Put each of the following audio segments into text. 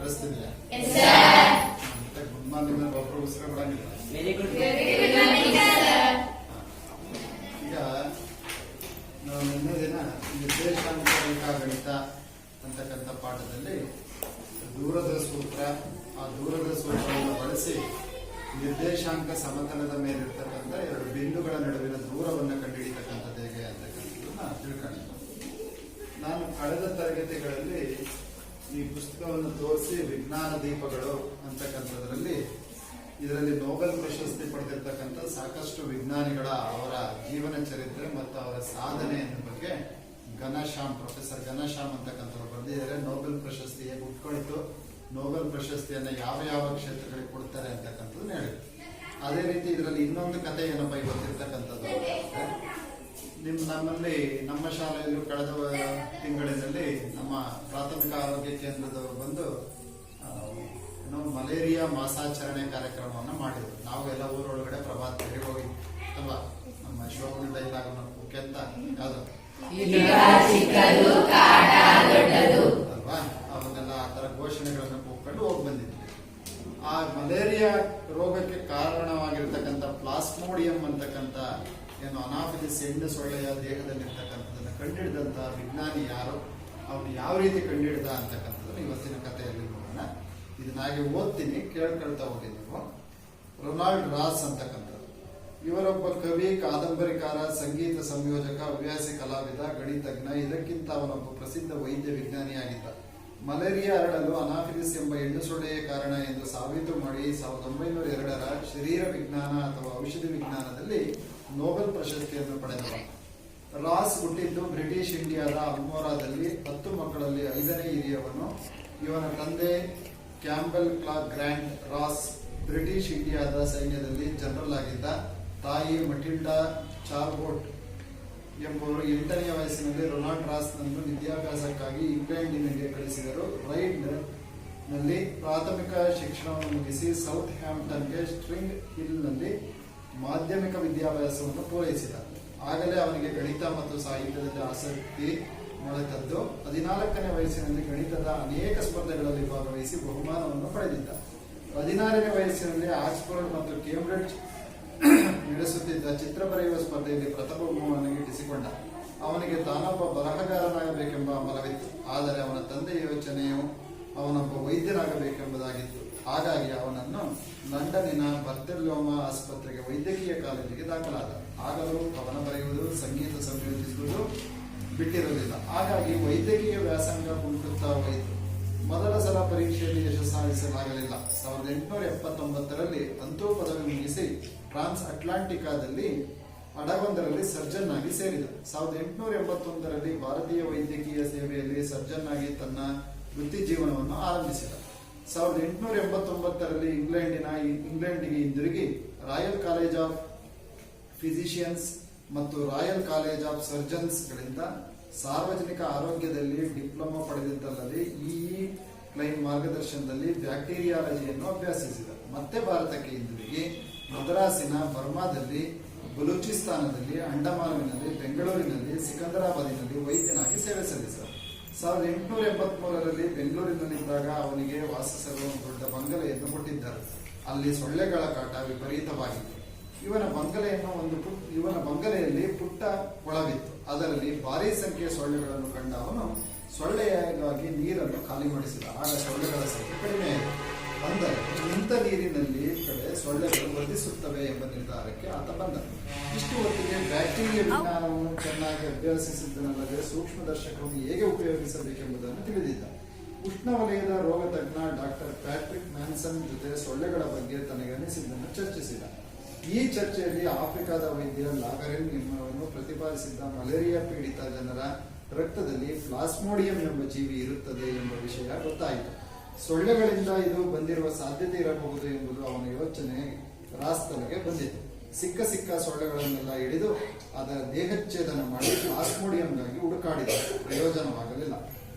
ಕಳಿಸ್ತಿದ್ಯಾ? ಮತ್ತೆ good morning ಒಬ್ಬರು ಉಸಿರು ಬಿಡಂಗಿಲ್ಲ. Very good. ಈಗ ನಾವು ನಿನ್ನೆ ದಿನ ನಿರ್ದೇಶಾಂಕ ರೇಖಾಗಣಿತ ಅಂತಕ್ಕಂಥ ಪಾಠದಲ್ಲಿ ದೂರದ ಸೂತ್ರ, ಆ ದೂರದ ಸೂತ್ರವನ್ನು ಬಳಸಿ ನಿರ್ದೇಶಾಂಕ ಸಮತಲದ ಮೇಲಿರ್ತಕ್ಕಂಥ ಎರಡು ಬಿಂದುಗಳ ನಡುವಿನ ದೂರವನ್ನು ಕಂಡುಹಿಡಿತಕ್ಕಂಥದ್ದು ಹೇಗೆ ಅಂತಕ್ಕಂಥದ್ದನ್ನ ತಿಳ್ಕೊಂಡಿದ್ದೆ. ನಾನು ಕಳೆದ ತರಗತಿಗಳಲ್ಲಿ ಈ ಪುಸ್ತಕವನ್ನು ತೋರಿಸಿ ವಿಜ್ಞಾನ ದೀಪಗಳು ಅಂತಕ್ಕಂಥದ್ರಲ್ಲಿ ಇದರಲ್ಲಿ ನೋಬೆಲ್ ಪ್ರಶಸ್ತಿ ಪಡೆದಿರ್ತಕ್ಕಂಥ ಸಾಕಷ್ಟು ವಿಜ್ಞಾನಿಗಳ ಅವರ ಜೀವನ ಚರಿತ್ರೆ ಮತ್ತು ಅವರ ಸಾಧನೆಯ ಬಗ್ಗೆ ಪ್ರೊಫೆಸರ್ ಘನಶ್ಯಾಮ್ ಅಂತಕ್ಕಂಥವ್ರು ಬರೆದಿದ್ದಾರೆ. ನೋಬೆಲ್ ಪ್ರಶಸ್ತಿ ಹೇಗೆ ಉಟ್ಕೊಳ್ತು, ನೋಬೆಲ್ ಪ್ರಶಸ್ತಿಯನ್ನ ಯಾವ ಯಾವ ಕ್ಷೇತ್ರಗಳಿಗೆ ಕೊಡ್ತಾರೆ ಅಂತಕ್ಕಂಥದ್ದು ಹೇಳಿ. ಅದೇ ರೀತಿ ಇದರಲ್ಲಿ ಇನ್ನೊಂದು ಕಥೆ ಏನಪ್ಪ ಇವತ್ತಿರ್ತಕ್ಕಂಥದ್ದು, ನಮ್ಮಲ್ಲಿ ನಮ್ಮ ಶಾಲೆಯಲ್ಲೂ ಕಳೆದ ತಿಂಗಳಿನಲ್ಲಿ ನಮ್ಮ ಪ್ರಾಥಮಿಕ ಆರೋಗ್ಯ ಕೇಂದ್ರದವರು ಬಂದು ಮಲೇರಿಯಾ ಮಾಸಾಚರಣೆ ಕಾರ್ಯಕ್ರಮವನ್ನು ಮಾಡಿದ್ರು. ನಾವು ಎಲ್ಲ ಊರೊಳಗಡೆ ಪ್ರಭಾತ್ ಬೇರೆ ಹೋಗಿ ಅಲ್ವಾ, ನಮ್ಮ ಶೋಭನ ಡೈಲಾಗ್ ಅಂತ ಯಾವ್ದು ಅಲ್ವಾ, ಅವನ್ನೆಲ್ಲ ಆ ತರ ಘೋಷಣೆಗಳನ್ನು ಕೂತ್ಕೊಂಡು ಹೋಗಿ ಬಂದಿದ್ವಿ. ಆ ಮಲೇರಿಯಾ ರೋಗಕ್ಕೆ ಕಾರಣವಾಗಿರ್ತಕ್ಕಂಥ ಪ್ಲಾಸ್ಮೋಡಿಯಂ ಅಂತಕ್ಕಂಥ ಏನು ಅನಾಫಿಲಿಸ್ ಹೆಣ್ಣು ಸೊಳ್ಳೆಯ ದೇಹದಲ್ಲಿರ್ತಕ್ಕಂಥದನ್ನ ಕಂಡುಹಿಡಿದಂತ ವಿಜ್ಞಾನಿ ಯಾರು, ಅವನು ಯಾವ ರೀತಿ ಕಂಡುಹಿಡಿದ ಅಂತಕ್ಕಂಥದ್ದನ್ನು ಇವತ್ತಿನ ಕಥೆಯಲ್ಲಿ ನೋಡೋಣ. ಇದನ್ನಾಗೆ ಓದ್ತೀನಿ, ಕೇಳ್ಕೊಳ್ತಾ ಹೋಗಿ ನೀವು. ರೊನಾಲ್ಡ್ ರಾಸ್ ಅಂತಕ್ಕಂಥದ್ದು ಇವರೊಬ್ಬ ಕವಿ, ಕಾದಂಬರಿಕಾರ, ಸಂಗೀತ ಸಂಯೋಜಕ, ಹವ್ಯಾಸಿ ಕಲಾವಿದ, ಗಣಿತಜ್ಞ. ಇದಕ್ಕಿಂತ ಅವನೊಬ್ಬ ಪ್ರಸಿದ್ಧ ವೈದ್ಯ ವಿಜ್ಞಾನಿಯಾಗಿದ್ದ. ಮಲೇರಿಯಾ ಹರಡಲು ಅನಾಫಿಲಿಸ್ ಎಂಬ ಹೆಣ್ಣು ಸೊಳ್ಳೆಯೇ ಕಾರಣ ಎಂದು ಸಾಬೀತು ಮಾಡಿ 1902ರ ಶರೀರ ವಿಜ್ಞಾನ ಅಥವಾ ಔಷಧಿ ವಿಜ್ಞಾನದಲ್ಲಿ ನೋಬೆಲ್ ಪ್ರಶಸ್ತಿಯನ್ನು ಪಡೆದವ. ರಾಸ್ ಹುಟ್ಟಿದ್ದು ಬ್ರಿಟಿಷ್ ಇಂಡಿಯಾದ ಅಲ್ಮೋರಾದಲ್ಲಿ. 10 ಮಕ್ಕಳಲ್ಲಿ 5ನೇ ಹಿರಿಯವನು. ಇವನ ತಂದೆ Campbell Clark Grant Ross British ಇಂಡಿಯಾದ ಸೈನ್ಯದಲ್ಲಿ ಜನರಲ್ ಆಗಿದ್ದ. ತಾಯಿ ಮಟಿಲ್ಡಾ ಚಾರ್ಬೋಟ್ ಎಂಬುವರು 8ನೇ ವಯಸ್ಸಿನಲ್ಲಿ ರೊನಾಲ್ಡ್ ರಾಸ್ನನ್ನು ವಿದ್ಯಾಭ್ಯಾಸಕ್ಕಾಗಿ ಇಂಗ್ಲೆಂಡಿನಿಗೆ ಕಳಿಸಿದರು. ರೈಡ್ ನಲ್ಲಿ ಪ್ರಾಥಮಿಕ ಶಿಕ್ಷಣವನ್ನು ಮುಗಿಸಿ ಸೌತ್ ಹ್ಯಾಂಪ್ಟನ್ಗೆ ಸ್ಟ್ರಿಂಗ್ ಹಿಲ್ ನಲ್ಲಿ ಮಾಧ್ಯಮಿಕ ವಿದ್ಯಾಭ್ಯಾಸವನ್ನು ಪೂರೈಸಿದ. ಆಗಲೇ ಅವನಿಗೆ ಗಣಿತ ಮತ್ತು ಸಾಹಿತ್ಯದಲ್ಲಿ ಆಸಕ್ತಿ ಮೊಳೆತದ್ದು. 14ನೇ ವಯಸ್ಸಿನಲ್ಲಿ ಗಣಿತದ ಅನೇಕ ಸ್ಪರ್ಧೆಗಳಲ್ಲಿ ಭಾಗವಹಿಸಿ ಬಹುಮಾನವನ್ನು ಪಡೆದಿದ್ದ. 16ನೇ ವಯಸ್ಸಿನಲ್ಲಿ ಆಕ್ಸ್ಫರ್ಡ್ ಮತ್ತು ಕೇಂಬ್ರಿಡ್ಜ್ ನಡೆಸುತ್ತಿದ್ದ ಚಿತ್ರ ಬರೆಯುವ ಸ್ಪರ್ಧೆಯಲ್ಲಿ ಪ್ರಥಮ ಬಹುಮಾನ ಗಿಟ್ಟಿಸಿಕೊಂಡ. ಅವನಿಗೆ ತಾನೊಬ್ಬ ಬರಹಗಾರನಾಗಬೇಕೆಂಬ ಹಂಬಲವಿತ್ತು. ಆದರೆ ಅವನ ತಂದೆಯ ಯೋಚನೆಯು ಅವನೊಬ್ಬ ವೈದ್ಯನಾಗಬೇಕೆಂಬುದಾಗಿತ್ತು. ಹಾಗಾಗಿ ಅವನನ್ನು ಲಂಡನ್ನಿನ ಬರ್ತೆಲ್ಲೋಮಾ ಆಸ್ಪತ್ರೆಗೆ ವೈದ್ಯಕೀಯ ಕಾಲೇಜಿಗೆ ದಾಖಲಾದ. ಆಗಲೂ ಕವನ ಬರೆಯುವುದು, ಸಂಗೀತ ಸಂಯೋಜಿಸುವುದು ಬಿಟ್ಟಿರಲಿಲ್ಲ. ಹಾಗಾಗಿ ವೈದ್ಯಕೀಯ ವ್ಯಾಸಂಗ ಕುಂಟುತ್ತಾ ಹೋಯಿತು. ಮೊದಲ ಸಲ ಪರೀಕ್ಷೆಯಲ್ಲಿ ಯಶಸ್ಸು ಸಾಧಿಸಲಾಗಲಿಲ್ಲ. 1879ರಲ್ಲಿ ಅಂತೂ ಪದವಿ ಮುಗಿಸಿ ಟ್ರಾನ್ಸ್ ಅಟ್ಲಾಂಟಿಕಾದಲ್ಲಿ ಹಡಗೊಂದರಲ್ಲಿ ಸರ್ಜನ್ ಆಗಿ ಸೇರಿದ. 1881ರಲ್ಲಿ ಭಾರತೀಯ ವೈದ್ಯಕೀಯ ಸೇವೆಯಲ್ಲಿ ಸರ್ಜನ್ ಆಗಿ ತನ್ನ ವೃತ್ತಿ ಜೀವನವನ್ನು ಆರಂಭಿಸಿದ. 1889ರಲ್ಲಿ ಇಂಗ್ಲೆಂಡಿಗೆ ಹಿಂದಿರುಗಿ ರಾಯಲ್ ಕಾಲೇಜ್ ಆಫ್ ಫಿಸಿಷಿಯನ್ಸ್ ಮತ್ತು ರಾಯಲ್ ಕಾಲೇಜ್ ಆಫ್ ಸರ್ಜನ್ಸ್ ಗಳಿಂದ ಸಾರ್ವಜನಿಕ ಆರೋಗ್ಯದಲ್ಲಿ ಡಿಪ್ಲೊಮಾ ಪಡೆದಿದ್ದಲ್ಲದೆ ಇ ಕ್ಲೈನ್ ಮಾರ್ಗದರ್ಶನದಲ್ಲಿ ಬ್ಯಾಕ್ಟೀರಿಯಾಲಜಿಯನ್ನು ಅಭ್ಯಸಿಸಿದ. ಮತ್ತೆ ಭಾರತಕ್ಕೆ ಹಿಂದಿರುಗಿ ಮದ್ರಾಸಿನ, ಬರ್ಮಾದಲ್ಲಿ, ಬಲೂಚಿಸ್ತಾನದಲ್ಲಿ, ಅಂಡಮಾನಿನಲ್ಲಿ, ಬೆಂಗಳೂರಿನಲ್ಲಿ, ಸಿಕಂದರಾಬಾದಿನಲ್ಲಿ ವೈದ್ಯನಾಗಿ ಸೇವೆ ಸಲ್ಲಿಸಿದ. 1883ರಲ್ಲಿ ಬೆಂಗಳೂರಿನಲ್ಲಿದ್ದಾಗ ಅವನಿಗೆ ವಾಸಿಸಲು ದೊಡ್ಡ ಬಂಗಲೆಯನ್ನು ಕೊಟ್ಟಿದ್ದರು. ಅಲ್ಲಿ ಸೊಳ್ಳೆಗಳ ಕಾಟ ವಿಪರೀತವಾಗಿತ್ತು. ಇವನ ಬಂಗಲೆಯಲ್ಲಿ ಪುಟ್ಟ ಕೊಳವಿತ್ತು. ಅದರಲ್ಲಿ ಭಾರೀ ಸಂಖ್ಯೆಯ ಸೊಳ್ಳೆಗಳನ್ನು ಕಂಡ ಅವನು ಸೊಳ್ಳೆಯಾಗಿ ನೀರನ್ನು ಖಾಲಿ ಮಾಡಿಸಿದ. ಆಗ ಸೊಳ್ಳೆಗಳ ಸಂಖ್ಯೆ ಕಡಿಮೆಯಾಯಿತು. ಅಂದರೆ ನಿಂತ ನೀರಿನಲ್ಲಿ ಕಡೆ ಸೊಳ್ಳೆಗಳು ವರ್ಧಿಸುತ್ತವೆ ಎಂಬ ನಿರ್ಧಾರಕ್ಕೆ ಆತ ಬಂದ. ಇಷ್ಟು ಹೊತ್ತಿಗೆ ಬ್ಯಾಕ್ಟೀರಿಯಾ ವಿಜ್ಞಾನವನ್ನು ಚೆನ್ನಾಗಿ ಅಭ್ಯಸಿಸಿದ್ದನಲ್ಲದೆ ಸೂಕ್ಷ್ಮದರ್ಶಕವನ್ನು ಹೇಗೆ ಉಪಯೋಗಿಸಬೇಕೆಂಬುದನ್ನು ತಿಳಿದಿದ್ದ. ಉಷ್ಣವಲಯದ ರೋಗ ತಜ್ಞ ಡಾಕ್ಟರ್ ಪ್ಯಾಟ್ರಿಕ್ ಮ್ಯಾನ್ಸನ್ ಜೊತೆ ಸೊಳ್ಳೆಗಳ ಬಗ್ಗೆ ತನಗನಿಸಿದ್ದನ್ನು ಚರ್ಚಿಸಿದ. ಈ ಚರ್ಚೆಯಲ್ಲಿ ಆಫ್ರಿಕಾದ ವೈದ್ಯ ಲಾಗರೆನ್ ಎಂಬುವನು ಪ್ರತಿಪಾದಿಸಿದ್ದ ಮಲೇರಿಯಾ ಪೀಡಿತ ಜನರ ರಕ್ತದಲ್ಲಿ ಪ್ಲಾಸ್ಮೋಡಿಯಂ ಎಂಬ ಜೀವಿ ಇರುತ್ತದೆ ಎಂಬ ವಿಷಯ ಗೊತ್ತಾಯಿತು. ಸೊಳ್ಳೆಗಳಿಂದ ಇದು ಬಂದಿರುವ ಸಾಧ್ಯತೆ ಇರಬಹುದು ಎಂಬುದು ಅವನ ಯೋಚನೆ ರಾಸ್ತನಿಗೆ ಬಂದಿತು. ಸಿಕ್ಕ ಸೊಳ್ಳೆಗಳನ್ನೆಲ್ಲ ಹಿಡಿದು ಅದರ ದೇಹಚ್ಛೇದನ ಮಾಡಿ ಪ್ಲಾಸ್ಮೋಡಿಯಂಗಾಗಿ ಹುಡುಕಾಡಿದ. ಪ್ರಯೋಜನವಾಗಲಿಲ್ಲ.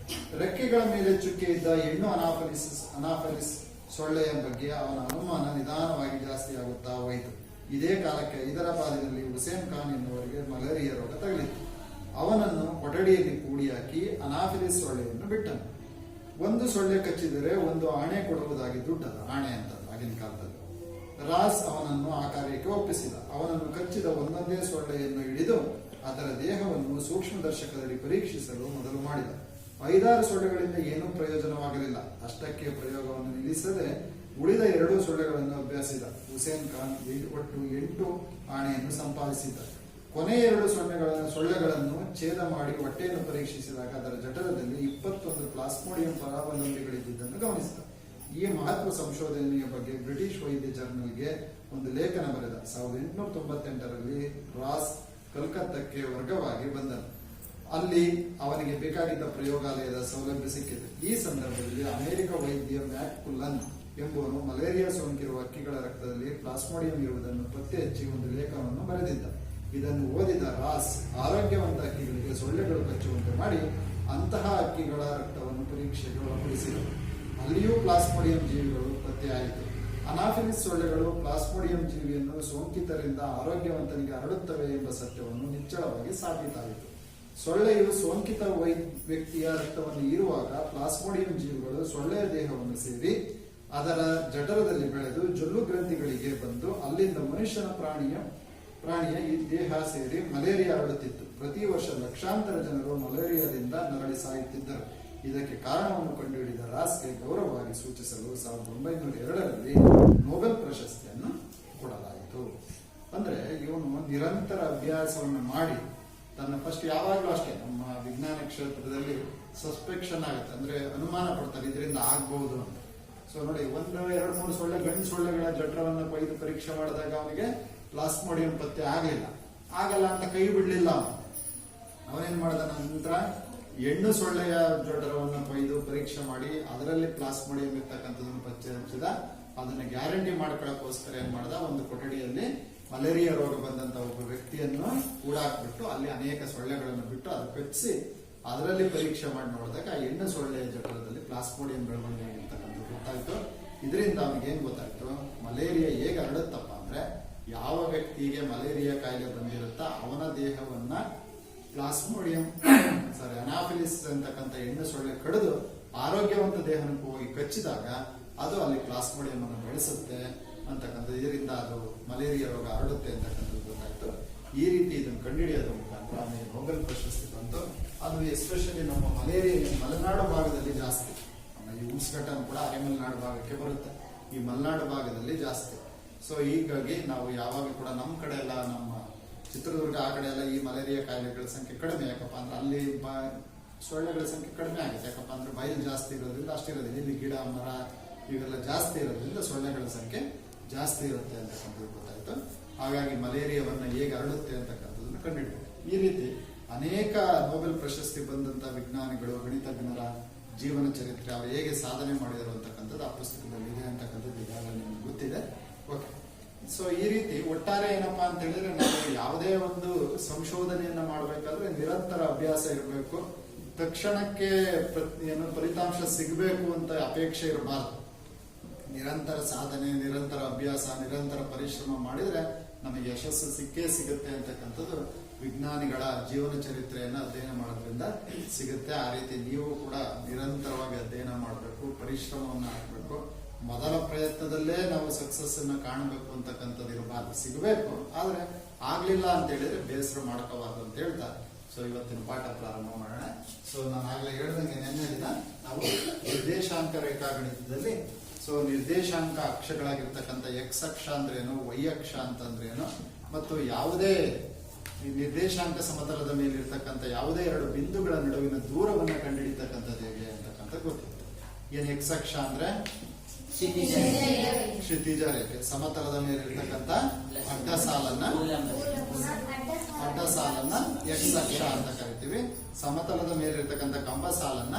ರೆಕ್ಕೆಗಳ ಮೇಲೆ ಚುಕ್ಕೆ ಇದ್ದ ಹೆಣ್ಣು ಅನಾಫಲಿಸ್ ಸೊಳ್ಳೆಯ ಬಗ್ಗೆ ಅವನ ಅನುಮಾನ ನಿಧಾನವಾಗಿ ಜಾಸ್ತಿಯಾಗುತ್ತಾ ಹೋಯಿತು. ಇದೇ ಕಾಲಕ್ಕೆ ಹೈದರಾಬಾದಿನಲ್ಲಿ ಹುಸೇನ್ ಖಾನ್ ಎನ್ನುವರಿಗೆ ಮಲೇರಿಯಾ ರೋಗ ತಗುಲಿತು. ಅವನನ್ನು ಕೊಠಡಿಯಲ್ಲಿ ಕೂಡಿ ಹಾಕಿ ಅನಾಫಿಲಿಸ್ ಸೊಳ್ಳೆಯನ್ನು ಬಿಟ್ಟನು. ಒಂದು ಸೊಳ್ಳೆ ಕಚ್ಚಿದರೆ ಒಂದು ಆಣೆ ಕೊಡುವುದಾಗಿ ದುಡ್ಡದ ಆಣೆ ಅಂತ ಆಗಿನ ಕಾಲದಲ್ಲಿ. ರಾಸ್ ಅವನನ್ನು ಆ ಕಾರ್ಯಕ್ಕೆ ಒಪ್ಪಿಸಿದ. ಅವನನ್ನು ಕಚ್ಚಿದ ಒಂದೊಂದೇ ಸೊಳ್ಳೆಯನ್ನು ಹಿಡಿದು ಅದರ ದೇಹವನ್ನು ಸೂಕ್ಷ್ಮದರ್ಶಕದಲ್ಲಿ ಪರೀಕ್ಷಿಸಲು ಮೊದಲು ಮಾಡಿದ. 5-6 ಸೊಳ್ಳೆಗಳಿಂದ ಏನೂ ಪ್ರಯೋಜನವಾಗಲಿಲ್ಲ. ಅಷ್ಟಕ್ಕೆ ಪ್ರಯೋಗವನ್ನು ನಿಲ್ಲಿಸದೆ ಉಳಿದ 2 ಸೊಳ್ಳೆಗಳನ್ನು ಅಭ್ಯಾಸಿದ. ಹುಸೇನ್ ಖಾನ್ ಒಟ್ಟು 8 ಆಣೆಯನ್ನು ಸಂಪಾದಿಸಿದ್ದ. ಕೊನೆಯ 2 ಸೊಳ್ಳೆಗಳನ್ನು ಛೇದ ಮಾಡಿ ಹೊಟ್ಟೆಯನ್ನು ಪರೀಕ್ಷಿಸಿದಾಗ ಅದರ ಜಠರದಲ್ಲಿ 21 ಪ್ಲಾಸ್ಮೋಡಿಯಂ ಪರಾವಲಂಬಿಗಳಿದ್ದುದನ್ನು ಗಮನಿಸಿದ. ಈ ಮಹತ್ವ ಸಂಶೋಧನೆಯ ಬಗ್ಗೆ ಬ್ರಿಟಿಷ್ ವೈದ್ಯ ಜರ್ನಲ್ಗೆ ಒಂದು ಲೇಖನ ಬರೆದ. 1898ರಲ್ಲಿ ರಾಸ್ ಕಲ್ಕತ್ತಕ್ಕೆ ವರ್ಗವಾಗಿ ಬಂದನು. ಅಲ್ಲಿ ಅವನಿಗೆ ಬೇಕಾಗಿದ್ದ ಪ್ರಯೋಗಾಲಯದ ಸೌಲಭ್ಯ ಸಿಕ್ಕಿದೆ. ಈ ಸಂದರ್ಭದಲ್ಲಿ ಅಮೆರಿಕ ವೈದ್ಯ ಮ್ಯಾಕ್ಕುಲ್ಲನ್ ಎಂಬುವನು ಮಲೇರಿಯಾ ಸೋಂಕಿರುವ ಹಕ್ಕಿಗಳ ರಕ್ತದಲ್ಲಿ ಪ್ಲಾಸ್ಮೋಡಿಯಂ ಇರುವುದನ್ನು ಪತ್ತೆ ಹಚ್ಚಿ ಒಂದು ಲೇಖನವನ್ನು ಬರೆದಿದ್ದ. ಇದನ್ನು ಓದಿದ ರಾಸ್ ಆರೋಗ್ಯವಂತ ಹಕ್ಕಿಗಳಿಗೆ ಸೊಳ್ಳೆಗಳು ಕಚ್ಚುವಂತೆ ಮಾಡಿ ಅಂತಹ ಹಕ್ಕಿಗಳ ರಕ್ತವನ್ನು ಪರೀಕ್ಷೆಗೆ ಒಳಪಡಿಸಿದರು. ಅಲ್ಲಿಯೂ ಪ್ಲಾಸ್ಮೋಡಿಯಂ ಜೀವಿಗಳು ಪತ್ತೆಯಾಯಿತು. ಅನಾಫಿಲಿಸ್ ಸೊಳ್ಳೆಗಳು ಪ್ಲಾಸ್ಮೋಡಿಯಂ ಜೀವಿಯನ್ನು ಸೋಂಕಿತರಿಂದ ಆರೋಗ್ಯವಂತನಿಗೆ ಹರಡುತ್ತವೆ ಎಂಬ ಸತ್ಯವನ್ನು ನಿಚ್ಚಳವಾಗಿ ಸಾಬೀತಾಯಿತು. ಸೊಳ್ಳೆಯು ಸೋಂಕಿತ ವ್ಯಕ್ತಿಯ ರಕ್ತವನ್ನು ಹೀರುವಾಗ ಪ್ಲಾಸ್ಮೋಡಿಯಂ ಜೀವಿಗಳು ಸೊಳ್ಳೆಯ ದೇಹವನ್ನು ಸೇರಿ ಅದರ ಜಠರದಲ್ಲಿ ಬೆಳೆದು ಜೊಲ್ಲು ಗ್ರಂಥಿಗಳಿಗೆ ಬಂದು ಅಲ್ಲಿಂದ ಮನುಷ್ಯನ ಪ್ರಾಣಿಯ ಈ ದೇಹ ಸೇರಿ ಮಲೇರಿಯಾ ಹರಡುತ್ತಿತ್ತು. ಪ್ರತಿ ವರ್ಷ ಲಕ್ಷಾಂತರ ಜನರು ಮಲೇರಿಯಾದಿಂದ ನರಳಿ ಸಾಯುತ್ತಿದ್ದರು. ಇದಕ್ಕೆ ಕಾರಣವನ್ನು ಕಂಡುಹಿಡಿದ ರಾಸ್ಗೆ ಗೌರವವಾಗಿ ಸೂಚಿಸಲು 1902ರಲ್ಲಿ ನೊಬೆಲ್ ಪ್ರಶಸ್ತಿಯನ್ನು ಕೊಡಲಾಯಿತು. ಅಂದ್ರೆ ಇವನು ನಿರಂತರ ಅಭ್ಯಾಸವನ್ನು ಮಾಡಿ ತನ್ನ ಫಸ್ಟ್ ಯಾವಾಗಲೂ ಅಷ್ಟೇ ನಮ್ಮ ವಿಜ್ಞಾನ ಕ್ಷೇತ್ರದಲ್ಲಿ ಸಸ್ಪೆಕ್ಷನ್ ಆಗುತ್ತೆ, ಅಂದ್ರೆ ಅನುಮಾನ ಪಡ್ತಾರೆ ಇದರಿಂದ ಆಗ್ಬಹುದು ಅಂತ. ಸೊ ನೋಡಿ, 1-2-3 ಸೊಳ್ಳೆ ಗಂಡು ಸೊಳ್ಳೆಗಳ ಜಠರವನ್ನು ಕೊಯ್ದು ಪರೀಕ್ಷೆ ಮಾಡಿದಾಗ ಅವನಿಗೆ ಪ್ಲಾಸ್ಮೋಡಿಯಂ ಪತ್ತೆ ಆಗಲ್ಲ ಅಂತ ಕೈ ಬಿಡ್ಲಿಲ್ಲ. ಅವನೇನ್ ಮಾಡಿದ ನಂತರ ಹೆಣ್ಣು ಸೊಳ್ಳೆಯ ಜಠರವನ್ನು ಕೊಯ್ದು ಪರೀಕ್ಷೆ ಮಾಡಿ ಅದರಲ್ಲಿ ಪ್ಲಾಸ್ಮೋಡಿಯಂ ಇರ್ತಕ್ಕಂಥದನ್ನು ಪತ್ತೆ ಹಚ್ಚಿದ. ಅದನ್ನ ಗ್ಯಾರಂಟಿ ಮಾಡ್ಕೊಳ್ಳೋಕ್ಕೋಸ್ಕರ ಏನ್ ಮಾಡ್ದ, ಒಂದು ಕೊಠಡಿಯಲ್ಲಿ ಮಲೇರಿಯಾ ರೋಗ ಬಂದಂತ ಒಬ್ಬ ವ್ಯಕ್ತಿಯನ್ನು ಕೂಡಾಕ್ಬಿಟ್ಟು ಅಲ್ಲಿ ಅನೇಕ ಸೊಳ್ಳೆಗಳನ್ನು ಬಿಟ್ಟು ಅದು ಕಚ್ಚಿಸಿ ಅದರಲ್ಲಿ ಪರೀಕ್ಷೆ ಮಾಡಿ ನೋಡಿದಾಗ ಆ ಹೆಣ್ಣು ಸೊಳ್ಳೆಯ ಜಠರದಲ್ಲಿ ಪ್ಲಾಸ್ಮೋಡಿಯಂ ಬೆಳವಣಿಗೆ ಇರ್ತಕ್ಕಂಥದ್ದು ಗೊತ್ತಾಯ್ತು. ಇದರಿಂದ ಅವನಿಗೆ ಏನ್ ಗೊತ್ತಾಯ್ತು, ಮಲೇರಿಯಾ ಹೇಗೆ ಹರಡುತ್ತಪ್ಪ ಅಂದ್ರೆ ಯಾವ ವ್ಯಕ್ತಿಗೆ ಮಲೇರಿಯಾ ಕಾಯಿಲೆ ಬಂದಿರುತ್ತಾ ಅವನ ದೇಹವನ್ನ ಪ್ಲಾಸ್ಮೋಡಿಯಂ ಅನಾಫಿಲಿಸ್ ಅಂತಕ್ಕಂಥ ಹೆಣ್ಣು ಸೊಳ್ಳೆ ಕಡಿದು ಆರೋಗ್ಯವಂತ ದೇಹಕ್ಕೆ ಹೋಗಿ ಕಚ್ಚಿದಾಗ ಅದು ಅಲ್ಲಿ ಪ್ಲಾಸ್ಮೋಡಿಯಂ ಅನ್ನು ಬೆಳೆಸುತ್ತೆ ಅಂತಕ್ಕಂಥ, ಇದರಿಂದ ಅದು ಮಲೇರಿಯಾ ರೋಗ ಹರಡುತ್ತೆ ಅಂತಕ್ಕಂಥದ್ದು ಗೊತ್ತಾಯ್ತು. ಈ ರೀತಿ ಇದನ್ನು ಕಂಡುಹಿಡಿಯೋದ್ರ ಮುಖಾಂತರ ಆಮೇಲೆ ನೊಬೆಲ್ ಪ್ರಶಸ್ತಿ ಬಂತು. ಅದು ಎಸ್ಪೆಷಲಿ ನಮ್ಮ ಮಲೇರಿಯಾ ಮಲೆನಾಡು ಭಾಗದಲ್ಲಿ ಜಾಸ್ತಿ. ಈ ಉಸ್ಕಟನ್ ಕೂಡ ಅರೆಮಲೆನಾಡು ಭಾಗಕ್ಕೆ ಬರುತ್ತೆ, ಈ ಮಲೆನಾಡು ಭಾಗದಲ್ಲಿ ಜಾಸ್ತಿ. ಸೊ ಹೀಗಾಗಿ ನಾವು ಯಾವಾಗ ಕೂಡ ನಮ್ಮ ಕಡೆ ಎಲ್ಲ ನಮ್ಮ ಚಿತ್ರದುರ್ಗ ಆ ಕಡೆ ಎಲ್ಲ ಈ ಮಲೇರಿಯಾ ಕಾಯಿಲೆಗಳ ಸಂಖ್ಯೆ ಕಡಿಮೆ. ಯಾಕಪ್ಪ ಅಂದ್ರೆ ಅಲ್ಲಿ ಸೊಳ್ಳೆಗಳ ಸಂಖ್ಯೆ ಕಡಿಮೆ ಆಗುತ್ತೆ. ಯಾಕಪ್ಪ ಅಂದ್ರೆ ಬಯಲು ಜಾಸ್ತಿ ಇರೋದ್ರಿಂದ ಅಷ್ಟಿರೋದಿಲ್ಲ. ಇಲ್ಲಿ ಗಿಡ ಮರ ಇವೆಲ್ಲ ಜಾಸ್ತಿ ಇರೋದ್ರಿಂದ ಸೊಳ್ಳೆಗಳ ಸಂಖ್ಯೆ ಜಾಸ್ತಿ ಇರುತ್ತೆ ಅಂತಕ್ಕಂಥದ್ದು ಗೊತ್ತಾಯ್ತು. ಹಾಗಾಗಿ ಮಲೇರಿಯಾವನ್ನ ಹೇಗೆ ಹರಡುತ್ತೆ ಅಂತಕ್ಕಂಥದ್ದನ್ನು ಕಂಡುಹಿಡಿದ್ರು. ಈ ರೀತಿ ಅನೇಕ ನೊಬೆಲ್ ಪ್ರಶಸ್ತಿ ಬಂದಂತ ವಿಜ್ಞಾನಿಗಳು, ಗಣಿತಜ್ಞರ ಜೀವನ ಚರಿತ್ರೆ, ಅವರು ಹೇಗೆ ಸಾಧನೆ ಮಾಡಿದರು ಅಂತಕ್ಕಂಥದ್ದು ಆ ಪುಸ್ತಕದಲ್ಲಿ ಇದೆ ಅಂತಕ್ಕಂಥದ್ದು ಈಗಾಗಲೇ ನಿಮ್ಗೆ ಗೊತ್ತಿದೆ. ಓಕೆ, ಸೊ ಈ ರೀತಿ ಒಟ್ಟಾರೆ ಏನಪ್ಪಾ ಅಂತ ಹೇಳಿದ್ರೆ ನಾವು ಯಾವುದೇ ಒಂದು ಸಂಶೋಧನೆಯನ್ನ ಮಾಡಬೇಕಾದ್ರೆ ನಿರಂತರ ಅಭ್ಯಾಸ ಇರಬೇಕು. ತಕ್ಷಣಕ್ಕೆ ಫಲಿತಾಂಶ ಸಿಗಬೇಕು ಅಂತ ಅಪೇಕ್ಷೆ ಇರಬಾರ್ದು. ನಿರಂತರ ಸಾಧನೆ, ನಿರಂತರ ಅಭ್ಯಾಸ, ನಿರಂತರ ಪರಿಶ್ರಮ ಮಾಡಿದ್ರೆ ನಮಗೆ ಯಶಸ್ಸು ಸಿಕ್ಕೇ ಸಿಗುತ್ತೆ ಅಂತಕ್ಕಂಥದ್ದು ವಿಜ್ಞಾನಿಗಳ ಜೀವನ ಚರಿತ್ರೆಯನ್ನು ಅಧ್ಯಯನ ಮಾಡೋದ್ರಿಂದ ಸಿಗುತ್ತೆ. ಆ ರೀತಿ ನೀವು ಕೂಡ ನಿರಂತರವಾಗಿ ಅಧ್ಯಯನ ಮಾಡಬೇಕು, ಪರಿಶ್ರಮವನ್ನು ಹಾಕಬೇಕು. ಮೊದಲ ಪ್ರಯತ್ನದಲ್ಲೇ ನಾವು ಸಕ್ಸಸ್ ಅನ್ನ ಕಾಣಬೇಕು ಅಂತಕ್ಕಂಥದ್ದು ಇರಬಾರ್ದು. ಸಿಗಬೇಕು, ಆದ್ರೆ ಆಗ್ಲಿಲ್ಲ ಅಂತ ಹೇಳಿದ್ರೆ ಬೇಸರ ಮಾಡ್ಕೋಬಾರ್ದು ಅಂತ ಹೇಳ್ತಾ ಸೊ ಇವತ್ತಿನ ಪಾಠ ಪ್ರಾರಂಭ ಮಾಡೋಣ. ಸೊ ನಾನು ಆಗ್ಲೇ ಹೇಳ್ದಂಗೆ ನಿನ್ನೆ ದಿನ ನಾವು ನಿರ್ದೇಶಾಂಕ ರೇಖಾಗಣಿತದಲ್ಲಿ ಸೊ ನಿರ್ದೇಶಾಂಕ ಅಕ್ಷಗಳಾಗಿರ್ತಕ್ಕಂಥ ಎಕ್ಸ್ ಅಕ್ಷ ಅಂದ್ರೇನು, ವೈ ಅಕ್ಷ ಅಂತಂದ್ರೇನು, ಮತ್ತು ಯಾವುದೇ ನಿರ್ದೇಶಾಂಕ ಸಮತಲದ ಮೇಲೆ ಇರ್ತಕ್ಕಂಥ ಯಾವುದೇ 2 ಬಿಂದುಗಳ ನಡುವಿನ ದೂರವನ್ನು ಕಂಡುಹಿಡಿತಕ್ಕಂಥದ್ದು ಹೇಗೆ ಅಂತಕ್ಕಂಥ ಗೊತ್ತಿತ್ತು. ಏನ್ ಎಕ್ಸ್ ಅಕ್ಷ ಅಂದ್ರೆ ಕ್ಷಿತಿಜ ರೇಖೆ, ಸಮತಲದ ಮೇಲೆ ಇರ್ತಕ್ಕಂಥ ಅಡ್ಡ ಸಾಲನ್ನ ಎಕ್ಸ್ ಅಕ್ಷ ಅಂತ ಕರಿತೀವಿ. ಸಮತಲದ ಮೇಲೆ ಇರ್ತಕ್ಕಂಥ ಕಂಬ ಸಾಲನ್ನ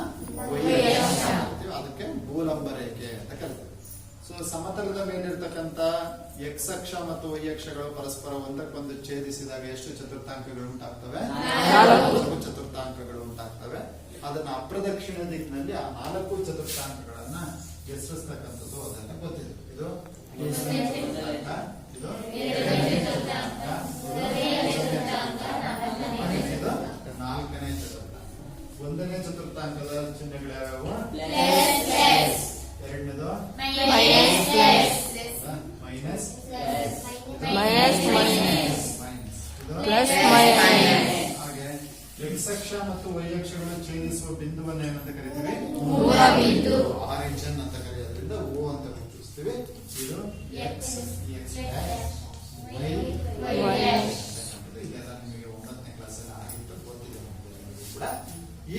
ವೈ ಅಕ್ಷ ಅಂತ ಕರಿತೀವಿ. ಅದಕ್ಕೆ ಭೂಲಂಬ ರೇಖೆ ಅಂತ ಕರಿತೀವಿ. ಸೊ ಸಮತಲದ ಮೇಲಿರ್ತಕ್ಕಂಥ ಎಕ್ಸ್ ಅಕ್ಷ ಮತ್ತು ವೈ ಅಕ್ಷಗಳು ಪರಸ್ಪರ ಒಂದಕ್ಕೊಂದು ಛೇದಿಸಿದಾಗ ಎಷ್ಟು ಚತುರ್ಥಾಂಕಗಳು ಉಂಟಾಗ್ತವೆ? 4 ಚತುರ್ಥಾಂಕಗಳು ಉಂಟಾಗ್ತವೆ. ಅದನ್ನ ಅಪ್ರದಕ್ಷಿಣ ದಿಕ್ಕಿನಲ್ಲಿ ಆ 4 ಚತುರ್ಥಾಂಕಗಳನ್ನ ಹೆಸರಿಸ್ತಕ್ಕಂಥದ್ದು ಅದನ್ನ ಗೊತ್ತಿದೆ. ಇದು 4ನೇ ಚತುರ್ಥಾಂಕ. 1ನೇ ಚತುರ್ಥಾಂಕ ವೃತ್ತಾಂಕದ ಚಿಹ್ನೆಗಳು ಯಾವ್ಯಾವು? ಎರಡನೇದು ಮೈನಸ್ ಹಾಗೆ ಎಕ್ಸ್ ಅಕ್ಷ ಮತ್ತು ವೈ ಅಕ್ಷಗಳು ಛೇದಿಸುವ ಬಿಂದುವನ್ನು ಏನಂತ ಕರಿತೀವಿ? ಆರಿಜಿನ್ ಅಂತ ಕರೆಯೋದ್ರಿಂದ ಓ ಅಂತ ಗುರುತಿಸ್ತೀವಿ. ಇದು ಎಕ್ಸ್ ಇದೆಲ್ಲ ನಿಮಗೆ 9ನೇ ಕ್ಲಾಸ್ ಅಲ್ಲಿ ಆಗಿತ್ತು, ಗೊತ್ತಿದೆ ಕೂಡ.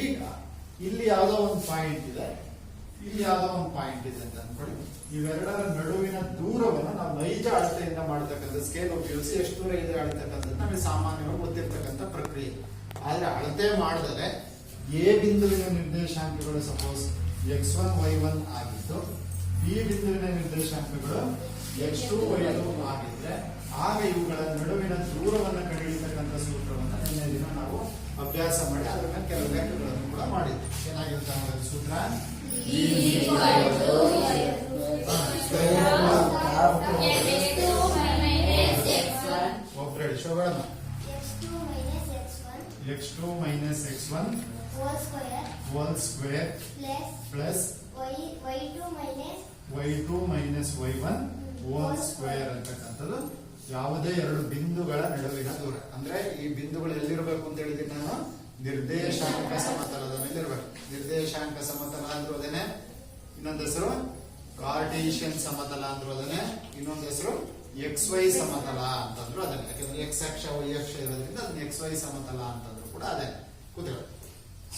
ಈಗ ಇಲ್ಲಿ ಯಾವ್ದೋ ಒಂದು ಪಾಯಿಂಟ್ ಇದೆ, ಇಲ್ಲಿ ಯಾವ್ದೋ ಒಂದು ಪಾಯಿಂಟ್ ಇದೆ ಅಂತ ಅನ್ಕೊಳ್ಳಿ. ಇವೆರಡರ ನಡುವಿನ ದೂರವನ್ನು ನಾವು ನೈಜ ಅಳತೆಯಿಂದ ಮಾಡತಕ್ಕಂಥ ಸ್ಕೇಲ್ ಉಪಯೋಗಿಸಿ ಎಷ್ಟು ದೂರ ಇದೆ ಅಳತಕ್ಕಂಥದ್ದು ನಮಗೆ ಸಾಮಾನ್ಯವಾಗಿ ಗೊತ್ತಿರ್ತಕ್ಕಂಥ ಪ್ರಕ್ರಿಯೆ. ಆದ್ರೆ ಅಳತೆ ಮಾಡಿದರೆ ಎ ಬಿಂದುವಿನ ನಿರ್ದೇಶಾಂಕಗಳು ಸಪೋಸ್ x1 y1 ಆಗಿದ್ದು ಬಿ ಬಿಂದುವಿನ ನಿರ್ದೇಶಾಂಕಗಳು x2 y2 ಆಗಿದ್ರೆ ಆಗ ಇವುಗಳ ನಡುವಿನ ದೂರವನ್ನು ಕಂಡುಹಿಡಿಯತಕ್ಕಂಥ ಸೂತ್ರವನ್ನು ನಿನ್ನೆ ದಿನ ನಾವು ಅಭ್ಯಾಸ ಮಾಡಿ ಅದನ್ನ ಕೆಲವು ಲೆಕ್ಕಗಳನ್ನು ಕೂಡ ಮಾಡಿದ್ವಿ. ಏನಾಗಿರುತ್ತೆ ಅನ್ನೋದ್ರ ಸೂತ್ರ? ಒಬ್ಬರು ಹೇಳಿ Shobhana. x2 minus x1 whole square plus y2 minus y1 whole square ಅಂತಕ್ಕಂಥದ್ದು ಯಾವುದೇ ಎರಡು ಬಿಂದುಗಳ ನಡುವಿನ ದೂರ. ಅಂದ್ರೆ ಈ ಬಿಂದುಗಳು ಎಲ್ಲಿರಬೇಕು ಅಂತ ಹೇಳಿದ್ರೆ ನಾನು ನಿರ್ದೇಶಾಂಕ ಸಮತಲದ ಮೇಲೆ ಇರಬೇಕು. ನಿರ್ದೇಶಾಂಕ ಸಮತಲ ಅಂದ್ರೂ ಅದೇನೆ, ಇನ್ನೊಂದು ಹೆಸರು ಕಾರ್ಟೇಶಿಯನ್ ಸಮತಲ ಅಂದ್ರೂ ಅದೇನೆ, ಇನ್ನೊಂದು ಹೆಸರು XY ಸಮತಲ ಅಂತಂದ್ರು ಅದನ್ನ. ಯಾಕಂದ್ರೆ x ಅಕ್ಷ y ಅಕ್ಷ ಇರೋದ್ರಿಂದ ಅದನ್ನ XY ಸಮತಲ ಅಂತಂದ್ರು ಕೂಡ ಅದೇ ಕೂತಿರೋ.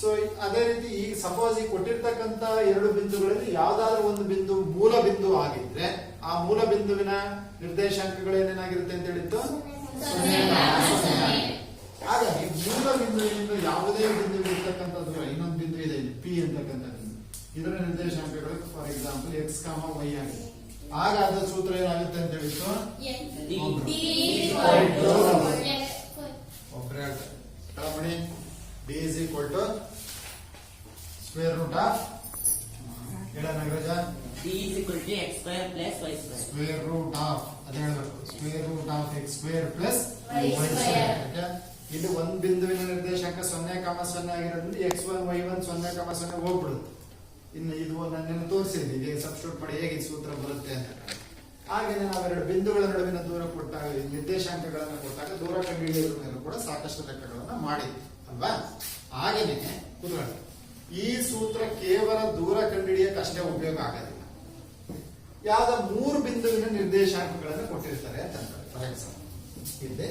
ಸೊ ಅದೇ ರೀತಿ ಈ ಸಪೋಸ್ ಈ ಕೊಟ್ಟಿರ್ತಕ್ಕಂತ ಎರಡು ಬಿಂದುಗಳಲ್ಲಿ ಯಾವ್ದಾದ್ರು ಒಂದು ಬಿಂದು ಮೂಲ ಬಿಂದು ಆಗಿದ್ರೆ ಆ ಮೂಲ ಬಿಂದುವಿನ ನಿರ್ದೇಶಾಂಕಗಳು ಏನೇನಾಗಿರುತ್ತೆ ಅಂತ ಹೇಳಿದ್ದು? ಹಾಗಾಗಿ ಮೂಲ ಬಿಂದುವಿನಿಂದ ಯಾವುದೇ ಬಿಂದು ಇರ್ತಕ್ಕಂಥ ದೂರ, ಇನ್ನೊಂದು ಬಿಂದು ಇದೆ ಪಿ ಅಂತಕ್ಕಂಥ ಬಿಂದು, ಇದರ ನಿರ್ದೇಶಾಂಕಗಳು ಫಾರ್ ಎಕ್ಸಾಂಪಲ್ x, y ಆಗಿದೆ. ಆಗ ಅದರ ಸೂತ್ರ ಏನಾಗುತ್ತೆ ಅಂತ ಹೇಳಿತ್ತು? ಒಬ್ಬರೇ ಹೇಳ್ತಾರೆ ಕಳಮಣಿ D is equal to square root of ಹೇಳ Nagaraja? D is equal to x square plus y square. Square root of ಅದೇ ಹೇಳಬೇಕು. Square root of x square plus y square. ಇಲ್ಲಿ ಒಂದು ಬಿಂದುವಿನ ನಿರ್ದೇಶಾಂಕ 0,0 ಆಗಿರೋದ್ರಿಂದ x1 y1 0,0 ಹೋಗ್ಬಿಡುತ್ತೆ. ಇನ್ನು ಇದು ನಾನು ತೋರಿಸಿದ್ವಿ, ಈಗ ಸಬ್ಸ್ಟಿಟ್ಯೂಟ್ ಮಾಡಿ ಹೇಗೆ ಸೂತ್ರ ಬರುತ್ತೆ ಅಂತ. ಹಾಗೇನೆ ನಾವೆರಡು ಬಿಂದುಗಳ ನಡುವಿನ ದೂರ ಕೊಟ್ಟಾಗ, ನಿರ್ದೇಶಾಂಕಗಳನ್ನು ಕೊಟ್ಟಾಗ ದೂರ ಕಂಡುಹಿಡಿಯೋದ್ರ ಮೇಲೂ ಕೂಡ ಸಾಕಷ್ಟು ಲೆಕ್ಕಗಳನ್ನ ಮಾಡಿದ್ವಿ ಅಲ್ವಾ? ಹಾಗೇನೆ ಕುತ್ಕೊಳ್ಳಿ, ಈ ಸೂತ್ರ ಕೇವಲ ದೂರ ಕಂಡುಹಿಡಿಯಕ್ಕೆ ಅಷ್ಟೇ ಉಪಯೋಗ ಆಗೋದಿಲ್ಲ. ಯಾವ್ದ 3 ಬಿಂದುವಿನ ನಿರ್ದೇಶಾಂಕಗಳನ್ನು ಕೊಟ್ಟಿರ್ತಾರೆ ಅಂತ ಫಾರ್ ಎಕ್ಸಾಂಪಲ್ ಇಲ್ಲಿ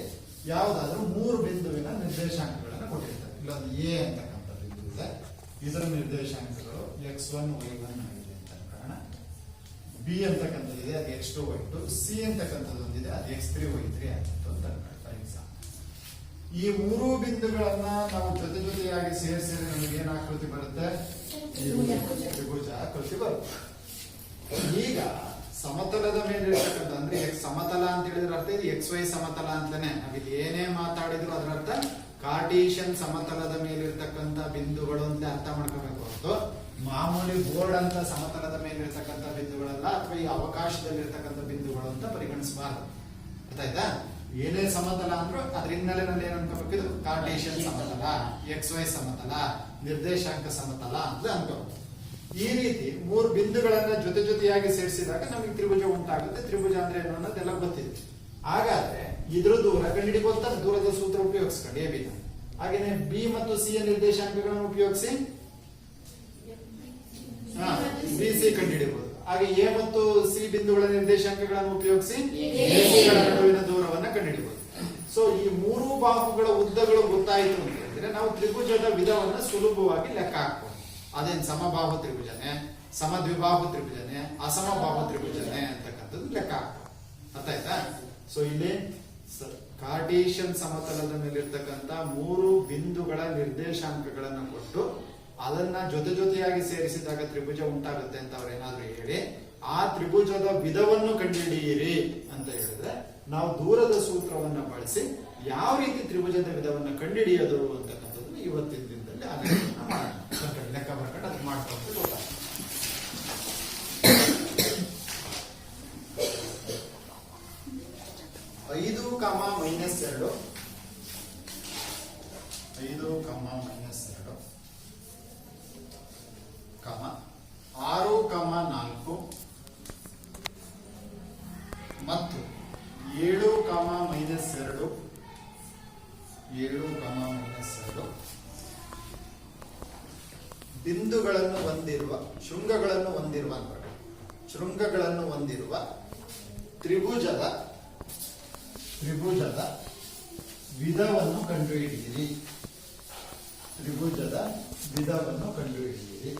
ಯಾವ್ದಾದ್ರು 3 ಬಿಂದುವಿನ ನಿರ್ದೇಶಾಂಕಗಳನ್ನು ಕೊಟ್ಟಿರ್ತಾರೆ. ಇಲ್ಲೊಂದು ಎ ಅಂತಕ್ಕಂಥ ಬಿಂದು ಇದೆ, ಇದರ ನಿರ್ದೇಶಾಂಕಗಳು x1 y1 ಆಗಿದೆ ಅಂತ ಕಾರಣ, ಬಿ ಅಂತಕ್ಕಂಥದ್ದು ಇದೆ ಅದು x2 y2, ಸಿ ಅಂತಕ್ಕಂಥದ್ದು ಒಂದಿದೆ ಅದು x3 y3 ಆಗಿತ್ತು ಅಂತ ಫಾರ್ ಎಕ್ಸಾಂಪಲ್. ಈ 3 ಬಿಂದುಗಳನ್ನ ನಾವು ಜೊತೆ ಜೊತೆಯಾಗಿ ಸೇರಿಸಿದ್ರೆ ನಮಗೆ ಏನ್ ಆಕೃತಿ ಬರುತ್ತೆ? ತ್ರಿಭುಜ ಆಕೃತಿ ಬರುತ್ತೆ. ಈಗ ಸಮತಲದ ಮೇಲೆ ಇರ್ತಕ್ಕಂಥ ಅಂದ್ರೆ ಸಮತಲ ಅಂತ ಹೇಳಿದ್ರೆ ಅರ್ಥ ಇದು XY ಸಮತಲ ಅಂತಾನೆ. ನಾವಿಲ್ಲಿ ಏನೇ ಮಾತಾಡಿದ್ರು ಅದರ ಅರ್ಥ ಕಾರ್ಟೇಶಿಯನ್ ಸಮತಲದ ಮೇಲೆ ಇರ್ತಕ್ಕಂಥ ಬಿಂದುಗಳು ಅಂತ ಅರ್ಥ ಮಾಡ್ಕೋಬೇಕು ಹೊರತು ಮಾಮೂಲಿ ಬೋರ್ಡ್ ಅಂತ ಸಮತಲದ ಮೇಲೆ ಇರ್ತಕ್ಕಂಥ ಬಿಂದುಗಳಲ್ಲ, ಅಥವಾ ಈ ಅವಕಾಶದಲ್ಲಿ ಇರ್ತಕ್ಕಂಥ ಬಿಂದುಗಳು ಅಂತ ಪರಿಗಣಿಸಬಾರದು. ಅರ್ಥ ಆಯ್ತಾ? ಏನೇ ಸಮತಲ ಅಂದ್ರೂ ಅದ್ರ ಹಿನ್ನೆಲೆಯಲ್ಲಿ ಏನ್ ಅನ್ಕೋಬೇಕು? ಇದು ಕಾರ್ಟೇಶಿಯನ್ ಸಮತಲ, XY ಸಮತಲ, ನಿರ್ದೇಶಾಂಕ ಸಮತಲ ಅಂತ ಅನ್ಕೋಬೇಕು. ಈ ರೀತಿ 3 ಬಿಂದುಗಳನ್ನ ಜೊತೆ ಜೊತೆಯಾಗಿ ಸೇರಿಸಿದಾಗ ನಮಗೆ ತ್ರಿಭುಜ ಉಂಟಾಗುತ್ತೆ. ತ್ರಿಭುಜ ಅಂದ್ರೆ ಏನು ಅನ್ನೋದೆಲ್ಲ ಗೊತ್ತಿದೆ. ಹಾಗಾದ್ರೆ ಇದ್ರ ದೂರ ಕಂಡುಹಿಡಿಬೋದ ದೂರದ ಸೂತ್ರ ಉಪಯೋಗಿಸ್ಕೊಂಡು ಎ ಬಿನ. ಹಾಗೇನೆ ಬಿ ಮತ್ತು ಸಿ ಯ ನಿರ್ದೇಶಾಂಕಗಳನ್ನು ಉಪಯೋಗಿಸಿ BC ಕಂಡುಹಿಡಿಯಬಹುದು. ಹಾಗೆ ಎ ಮತ್ತು ಸಿ ಬಿಂದುಗಳ ನಿರ್ದೇಶಾಂಕಗಳನ್ನು ಉಪಯೋಗಿಸಿ ಎಸಿಗಳ ನಡುವಿನ ದೂರವನ್ನು ಕಂಡುಹಿಡಿಯಬಹುದು. ಸೊ ಈ 3 ಬಾಹುಗಳ ಉದ್ದಗಳು ಗೊತ್ತಾಯಿತು ಅಂತ ಹೇಳಿದ್ರೆ ನಾವು ತ್ರಿಭುಜದ ವಿಧವನ್ನ ಸುಲಭವಾಗಿ ಲೆಕ್ಕ ಹಾಕಬಹುದು. ಅದೇನ್ ಸಮಬಾಹು ತ್ರಿಭುಜನೆ, ಸಮದ್ವಿಬಾಹು ತ್ರಿಭುಜನೆ, ಅಸಮಬಾಹು ತ್ರಿಭುಜನೆ ಅಂತಕ್ಕಂಥದ್ದು ಲೆಕ್ಕ ಹಾಕಬಹುದು. ಅರ್ಥ ಆಯ್ತಾ? ಸೊ ಇಲ್ಲಿ ಕಾರ್ಟೇಶಿಯನ್ ಸಮತಲದ ಮೇಲಿರ್ತಕ್ಕಂಥ 3 ಬಿಂದುಗಳ ನಿರ್ದೇಶಾಂಕಗಳನ್ನು ಕೊಟ್ಟು ಅದನ್ನ ಜೊತೆ ಜೊತೆಯಾಗಿ ಸೇರಿಸಿದಾಗ ತ್ರಿಭುಜ ಉಂಟಾಗುತ್ತೆ ಅಂತ ಅವ್ರೇನಾದ್ರೂ ಹೇಳಿ ಆ ತ್ರಿಭುಜದ ವಿಧವನ್ನು ಕಂಡುಹಿಡಿಯಿರಿ ಅಂತ ಹೇಳಿದ್ರೆ ನಾವು ದೂರದ ಸೂತ್ರವನ್ನ ಬಳಸಿ ಯಾವ ರೀತಿ ತ್ರಿಭುಜದ ವಿಧವನ್ನು ಕಂಡುಹಿಡಿಯೋದು ಅಂತಕ್ಕಂಥದ್ದು ಇವತ್ತಿನ ದಿನದಲ್ಲಿ ಲೆಕ್ಕ ಬರ್ಕೊಂಡು ಅದು ಮಾಡ್ಕೊಂಡು ಗೊತ್ತಾಗ್ತದೆ. 5, -2 5, -2 ಶೃಂಗಗಳನ್ನು ಹೊಂದಿರುವ ಶೃಂಗಗಳನ್ನು ಹೊಂದಿರುವ ತ್ರಿಭುಜದ ವಿಧವನ್ನು ಕಂಡುಹಿಡಿಯಿರಿ. ತ್ರಿಭುಜದ ವಿಧವನ್ನು ಕಂಡುಹಿಡಿಯಿರಿ.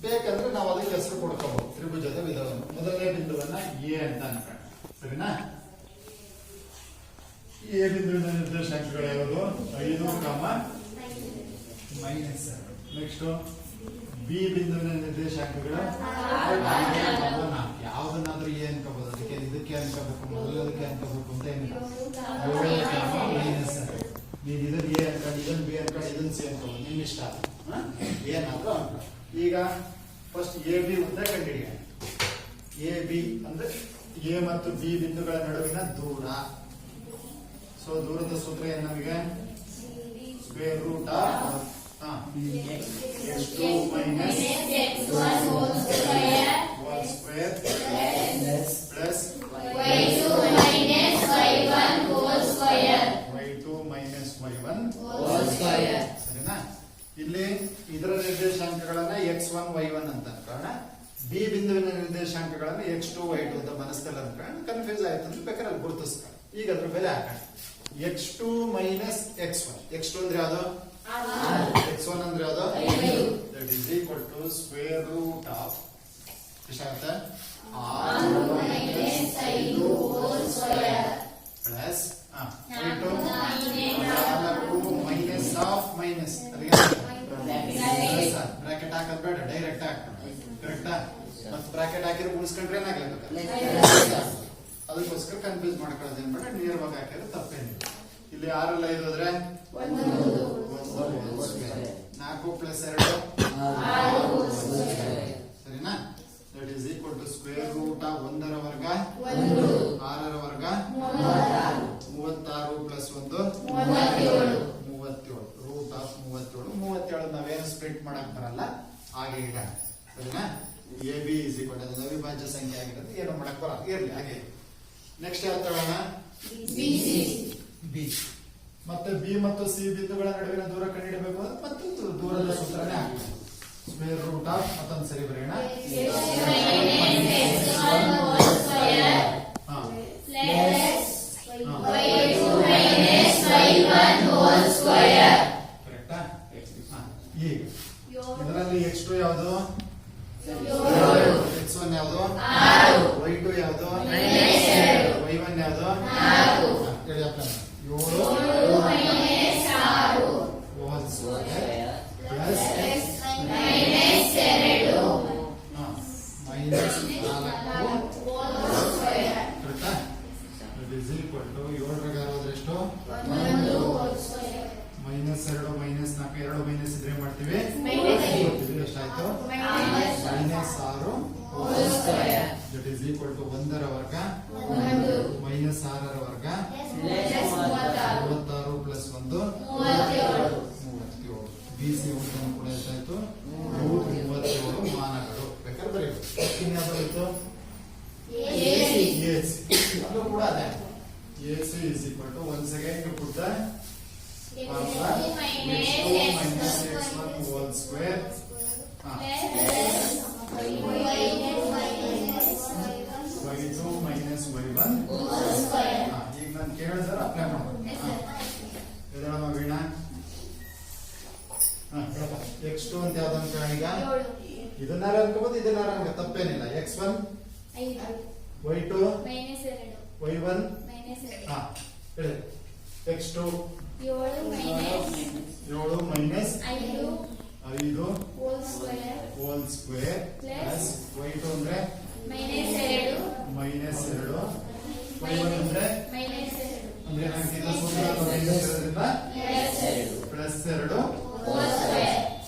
ಬೇಕಂದ್ರೆ ನಾವು ಅದಕ್ಕೆ ಹೆಸರು ಕೊಡ್ಕೋಬಹುದು. ತ್ರಿಭುಜದ ವಿಧವನ್ನು ಮೊದಲನೇ ಬಿಂದುವನ್ನ ಎ ಅಂತ ಅನ್ಕೊಂಡು, ಸರಿನಾ? ಎ ಬಿಂದುವಿನ ನಿರ್ದೇಶಾಂಕಗಳು ಯಾವುದು? 5, -2. ನೆಕ್ಸ್ಟ್ ಬಿ ಬಿಂದುವಿನ ನಿರ್ದೇಶಾಂಕಗಳು 4. ಯಾವ್ದನ್ನಾದ್ರೂ ಎ ಅನ್ಕೋಬಹುದು. ಅದಕ್ಕೆ ಇದಕ್ಕೆ ಅನ್ಕೋಬೇಕು, ಮೊದಲದಕ್ಕೆ ಅನ್ಕೋಬೇಕು ಅಂತ ಏನಿಲ್ಲ. 7, ನೀನು ಇದನ್ನ ಎ ಅನ್ಕೊಂಡು, ಇದನ್ನ ಬಿ ಅನ್ಕೊಂಡು, ಇದನ್ನ ಸಿ ಅನ್ಕೋಬಹುದು, ನಿಮ್ ಇಷ್ಟ. ಏನಾದ್ರೂ ಅನ್ಕೊ. ಈಗ ಫಸ್ಟ್ ಎ ಬಿ ಉದ್ದ ಕಂಡುಹಿಡಿಯೋಣ. ಎ ಬಿ ಅಂದ್ರೆ ಎ ಮತ್ತು ಬಿ ಬಿಂದುಗಳ ನಡುವಿನ ದೂರ. ಸೊ ದೂರದ ಸೂತ್ರ ಏನು ನಮಗೆ? Square root of x2 minus x1 whole square plus y2 minus y1 whole square. ಸರಿನಾ? ಇಲ್ಲಿ ಇದರ ನಿರ್ದೇಶಾಂಕಗಳನ್ನ x1 y1 ಅಂತ ಅನ್ಕೋಣ. ಬಿ ಬಿಂದುವಿನ ನಿರ್ದೇಶಾಂಕಗಳನ್ನ x2 y2 ಅಂತ ಮನಸ್ಸಲ್ಲಿ ಅನ್ಕೋಣ. ಕನ್ಫ್ಯೂಸ್ ಆಯ್ತು ಅಂದ್ರೆ ಬೇಕಾದ್ರೆ ಅಲ್ಲಿ ಗುರುತಿಸ್ಕೊಳ್ಳಿ. ಈಗ ಅದ್ರ ಬೆಲೆ ಹಾಕೋಣ. x2 minus x1. x2 ಅಂದ್ರೆ ಯಾವುದು? x1 ಅಂದ್ರೆ ಯಾವುದು? that is equal to square root of ಎಷ್ಟಾಗುತ್ತೆ? 6 minus 5 whole square plus 4 minus of minus bracket ಹಾಕೋದು ಬೇಡ, ಡೈರೆಕ್ಟ್ ಹಾಕೋಣ. ಕರೆಕ್ಟಾ? ಮತ್ತೆ ಬ್ರಾಕೆಟ್ ಹಾಕಿದ್ರೆ ಮುಗಿಸ್ಕೊಂಡ್ರೆ ಏನಾಗ್ಲಿಕ್ಕೆ ಅದಕ್ಕೋಸ್ಕರ ಕನ್ಫ್ಯೂಸ್ ಮಾಡ್ಕೊಳ್ಳೋದು ಏನ್ ಬೇಡ, ನೇರವಾಗಿ ಹಾಕಿದ್ರೆ ತಪ್ಪೇನಿಲ್ಲ. ಇಲ್ಲಿ 6 ರಲ್ಲಿ 5 ಹೋದ್ರೆ 1 4 ಪ್ಲಸ್ 2 ಸರಿನಾ? That is equal to square root of 1 ರ ವರ್ಗ 6 ರ ವರ್ಗ 36 ಪ್ಲಸ್ 1 37 ರೂಟ್ ಆಫ್ 37 ನಾವೇನು ಸ್ಪ್ಲಿಟ್ ಮಾಡಕ್ ಬರಲ್ಲ, ಹಾಗೆ ಈಗ ಸರಿನಾ? A B is equal to ಅವಿಭಾಜ್ಯ ಸಂಖ್ಯೆ ಆಗಿರೋದು, ಏನು ಮಾಡಕ್ ಬರಲ್ಲ, ಇರ್ಲಿ ಹಾಗೆ. ನೆಕ್ಸ್ಟ್ ಯಾವ ತಗೋಣ? ಬಿ. ಮತ್ತೆ ಬಿ ಮತ್ತು ಸಿ ಬಿಂದುಗಳ ನಡುವಿನ ದೂರ ಕಂಡುಹಿಡಬೇಕು ಅಂದ್ರೆ ಮತ್ತೆ ದೂರದ ಸೂತ್ರನೇ ಹಾಕಬೇಕು. ಸ್ಕ್ವೇರ್ ರೂಟ್ ಆಫ್ ಮತ್ತೊಂದು ಸರಿ ಬರೆಯೋಣ. ಕರೆಕ್ಟಾ? ಈಗ ಇದರಲ್ಲಿ x2 ಯಾವುದು? x1 ಯಾವುದು? y2 ಯಾವುದು? y1 ಯಾವುದು? ಹೇಳಿ ಅಪ್ಪ. 7 minus 6 whole square plus minus 2 minus 4 ಕರೆಕ್ಟಾ? that is equal to 7 ರ ಗಾರ ಹೋದ್ರೆ ಎಷ್ಟು? 1 whole square minus 2 minus 4 2 minus ಇದ್ರೆ ಮಾಡ್ತೀವಿ ಎಷ್ಟಾಯ್ತು? minus 6 whole square that is equal to 1 ರ ವರ್ಗ minus 6 ರ ವರ್ಗ 36 ಪ್ಲಸ್ 1 37. ಬಿಸಿ ಉಂಟು ಕೂಡ ಎಷ್ಟಾಯ್ತು? 37 ಮಾನಗಳು. ಬೇಕಾದ್ರೆ ಬರೀಬೇಕು. ಇನ್ಯಾವುದಾಯ್ತು? AC ಅದು ಕೂಡ ಅದೇ. AC is equal to once again you put the formula x2 minus x1 whole square y2 minus y1 ಈಗ ನಾನು ಕೇಳಿದ್ರೆ ಅಪ್ಲೈ ಮಾಡ್ಬೋದು. ಇದನ್ನ ವೀಣಾ x2 ಅಂತ ಯಾವ್ದಂತ ಈಗ ಇದನ್ನಾರ ಅನ್ಕೋಬಹುದು, ಇದನ್ನಾರ ಅನ್ಕ ತಪ್ಪೇನಿಲ್ಲ. x1 y2 y1 ಹೇಳಿ. x2 7 minus 5 whole square plus y2 ಅಂದ್ರೆ minus 2 y1 ಅಂದ್ರೆ ಅಂದ್ರೆ ನನಗೆ ಇದು ಸೂತ್ರ ಮೈನಸ್ ಇರೋದ್ರಿಂದ ಪ್ಲಸ್ 2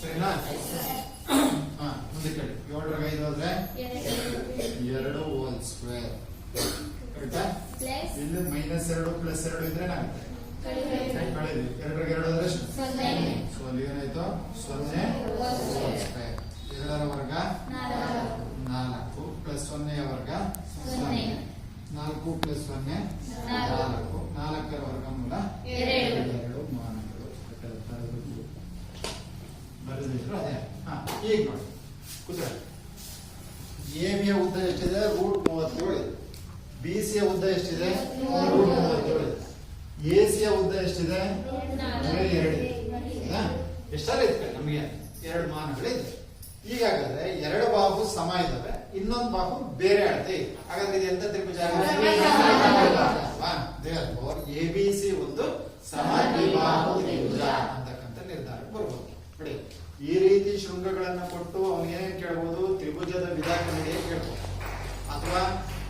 ಸರಿನಾ? ಮುಂದಕ್ಕೆ 7 ರ 5 ಹೋದ್ರೆ 2 whole square ಕರೆಕ್ಟಾ? ಇಲ್ಲಿ minus 2 ಪ್ಲಸ್ 2 ಇದ್ರೆ ಏನಾಗುತ್ತೆ? ಕಳೆದ್ವಿ. 2 ರ 2 ಹೋದ್ರೆ ಎಷ್ಟು? ಸೊ ಅಲ್ಲಿ ಏನಾಯ್ತು? 0 whole square. 2 ರ ವರ್ಗ 4 ಪ್ಲಸ್ 0 ಯ ವರ್ಗ 0 4 ಪ್ಲಸ್ 0 4 4 ರ ವರ್ಗಮೂಲ 2 ಮಾನಗಳು. ಬರೆದಿದ್ರು ಅದೇ. ಹಾ, ಈಗ ನೋಡಿ ಕೂತ್ರೆ ಎ ಬಿಯ ಉದ್ದ ಎಷ್ಟಿದೆ? √37 ಇದೆ. ಬಿ ಸಿ ಯ ಉದ್ದ ಎಷ್ಟಿದೆ? √37 ಇದೆ. ಎ ಸಿ ಯ ಉದ್ದ ಎಷ್ಟಿದೆ? 2 ಇದೆ. ಎಷ್ಟಾರ ಇತ್ತು ನಮಗೆ 2 ಮಾನಗಳಿದೆ. ಈಗಾಗಲೇ 2 ಬಾಹು ಸಮ ಇದ್ದಾವೆ, ಇನ್ನೊಂದು ಬಾಹು ಬೇರೆ ಅಳತೆ ಇದೆ. ಹಾಗಾದ್ರೆ ಇದು ಎಂತ ತ್ರಿಭುಜ? ಎ ಬಿ ಸಿ ಒಂದು ಸಮದ್ವಿಬಾಹು ತ್ರಿಭುಜ ಅಂತಕ್ಕಂಥ ನಿರ್ಧಾರಕ್ಕೆ ಬರ್ಬೋದು. ನೋಡಿ, ಈ ರೀತಿ ಶೃಂಗಗಳನ್ನ ಕೊಟ್ಟು ಅವನಿಗೆ ಕೇಳಬಹುದು, ತ್ರಿಭುಜದ ವಿಧ ಕಂಡುಹಿಡಿಯ ಕೇಳಬಹುದು, ಅಥವಾ